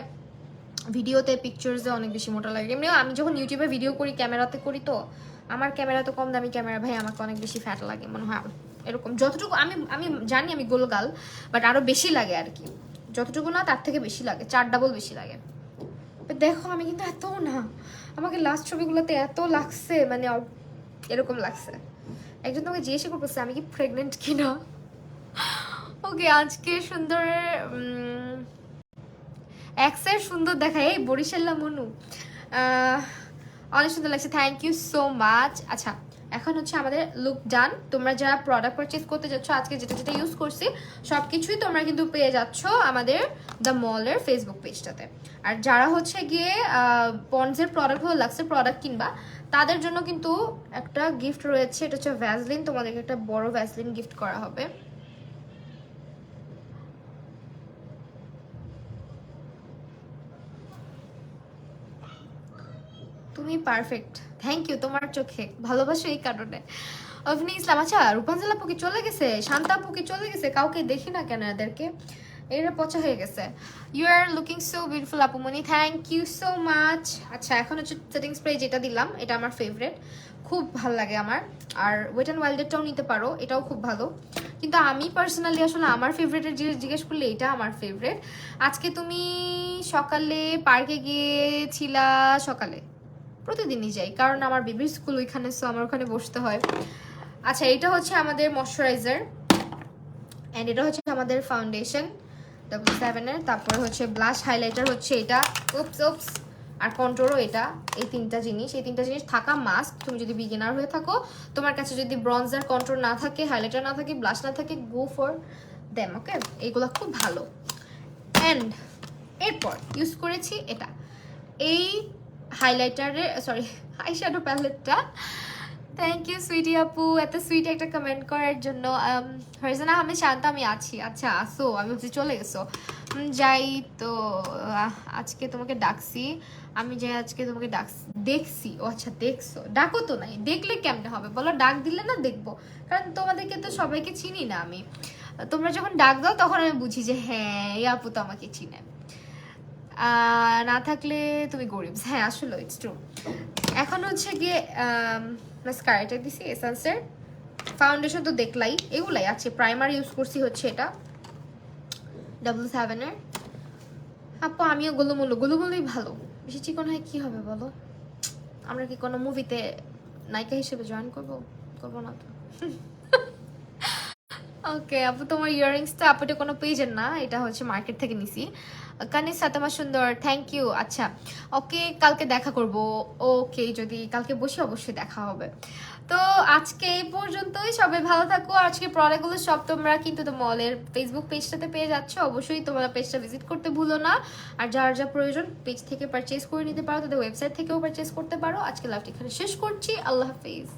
ভিডিওতে পিকচার্সে অনেক বেশি মোটা লাগে। এমনিও আমি যখন ইউটিউবে ভিডিও করি ক্যামেরাতে করি, তো আমার ক্যামেরা তো কম দামি ক্যামেরা, ভাই আমাকে অনেক বেশি ফ্যাট লাগে মনে হয় এরকম। যতটুকু আমি আমি জানি আমি গোলগাল, বাট আরও বেশি লাগে আর কি, যতটুকু না তার থেকে বেশি লাগে, 4 ডাবল বেশি লাগে। দেখো আমি কিন্তু এত না, আমাকে লাস্ট ছবিগুলোতে এত লাগছে মানে এরকম লাগছে। একজন তোমাকে জিজ্ঞেস করতেছে আমি কি প্রেগনেন্ট কিনা। ওকে, আজকে সুন্দর এক্সের সুন্দর দেখায় এই বরিশাল্লা মনু, অনেক সুন্দর লাগছে, থ্যাংক ইউ সো মাচ। আচ্ছা এখন হচ্ছে আমাদের লুক ডান। তোমরা যারা প্রোডাক্ট পারচেজ করতে যাচ্ছ আজকে যেটা যেটা ইউজ করছি সব কিছুই তোমরা কিন্তু পেয়ে যাচ্ছ আমাদের দ্য মলের ফেসবুক পেজটাতে। আর যারা হচ্ছে গিয়ে পন্ডসের প্রোডাক্ট হলো লাক্সের প্রোডাক্ট কিনবা তাদের জন্য কিন্তু একটা গিফট রয়েছে, এটা হচ্ছে ভ্যাসলিন। তোমাদেরকে একটা বড় ভ্যাসলিন গিফট করা হবে। তুমি পারফেক্ট, থ্যাংক ইউ। তোমার চোখে ভালোবাসো এই কারণে। অভিনী ইসলাম, আচ্ছা রূপাঞ্জলা পুকি চলে গেছে, শান্তা পুকি চলে গেছে, কাউকে দেখি না কেন এদেরকে, এরা পচা হয়ে গেছে। You are looking so beautiful আপুমনি, থ্যাংক ইউ সো মাচ। আচ্ছা এখন হচ্ছে সেটিং স্প্রে যেটা দিলাম এটা আমার ফেভারিট, খুব ভালো লাগে আমার। আর ওয়েট অ্যান্ড ওয়াইল্ডেরটাও নিতে পারো, এটাও খুব ভালো, কিন্তু আমি পার্সোনালি আসলে আমার ফেভারিটের জিজ্ঞেস করলে এটা আমার ফেভারিট। আজকে তুমি সকালে পার্কে গিয়েছিলা? সকালে প্রতিদিনই যাই, কারণ আমার বেবির স্কুল ওইখানে, সো আমার ওখানে বসতে হয়। আচ্ছা এটা হচ্ছে আমাদের ময়শ্চারাইজার, অ্যান্ড এটা হচ্ছে আমাদের ফাউন্ডেশন W7 এর, তারপরে হচ্ছে ব্লাশ হাইলাইটার হচ্ছে এটা, উপস আর কন্ট্রোলও এটা। এই তিনটা জিনিস থাকা মাস্ট। তুমি যদি বিগিনার হয়ে থাকো, তোমার কাছে যদি ব্রঞ্জার, কন্ট্রোল না থাকে, হাইলাইটার না থাকে, ব্লাশ না থাকে, গো ফর দেম। ওকে, এইগুলো খুব ভালো। অ্যান্ড এরপর ইউজ করেছি এটা, এই হাইলাইটারের সরি আইশ্যাডো প্যালেটটা। থ্যাংক ইউ সুইটি আপু এত সুইট একটা কমেন্ট করার জন্য। ফারজানা আহমেদ শান্ত, আমি আছি। আচ্ছা আসো, আমি বলছি চলে গেছো। যাই তো, আজকে তোমাকে ডাকছি, আমি যাই আজকে তোমাকে দেখছি। ও আচ্ছা দেখছো, ডাকো তো নাই, দেখলে কেমনে হবে বলো, ডাক দিলে না দেখবো, কারণ তোমাদেরকে তো সবাইকে চিনি না আমি। তোমরা যখন ডাক দাও তখন আমি বুঝি যে হ্যাঁ এই আপু তো আমাকে চিনে, না থাকলে তুমি গরিব। হ্যাঁ আসলে ইটস ট্রু। এখন হচ্ছে গিয়ে মাস্কারাটা দিছি এসেন্সের, ফাউন্ডেশন তো দেখলাই, এগুলাই আছে। প্রাইমার ইউজ করছি হচ্ছে এটা W7 এর। আপু আমিও গোলুমুলোই ভালো, বেশি চিকন হয় কি হবে বলো? আমরা কি কোনো মুভিতে নায়িকা হিসেবে জয়েন করবো না তো। ওকে আপু, তোমার ইয়াররিংসটা আপু এটা কোনো পেজের না, এটা হচ্ছে মার্কেট থেকে নিছি। কানিস সাতামা সুন্দর, থ্যাংক ইউ। আচ্ছা ওকে, কালকে দেখা করব। ওকে, যদি কালকে বসে অবশ্যই দেখা হবে। তো আজকে এই পর্যন্তই, সবাই ভালো থাকো। আজকে প্রোডাক্টগুলো সব তোমরা কিন্তু তো মলের ফেসবুক পেজটাতে পেয়ে যাচ্ছ, অবশ্যই তোমরা পেজটা ভিজিট করতে ভুলো না। আর যার যা প্রয়োজন পেজ থেকে পারচেজ করে নিতে পারো, তাদের ওয়েবসাইট থেকেও পারচেজ করতে পারো। আজকে লাইভটা এখানে শেষ করছি, আল্লাহ হাফিজ।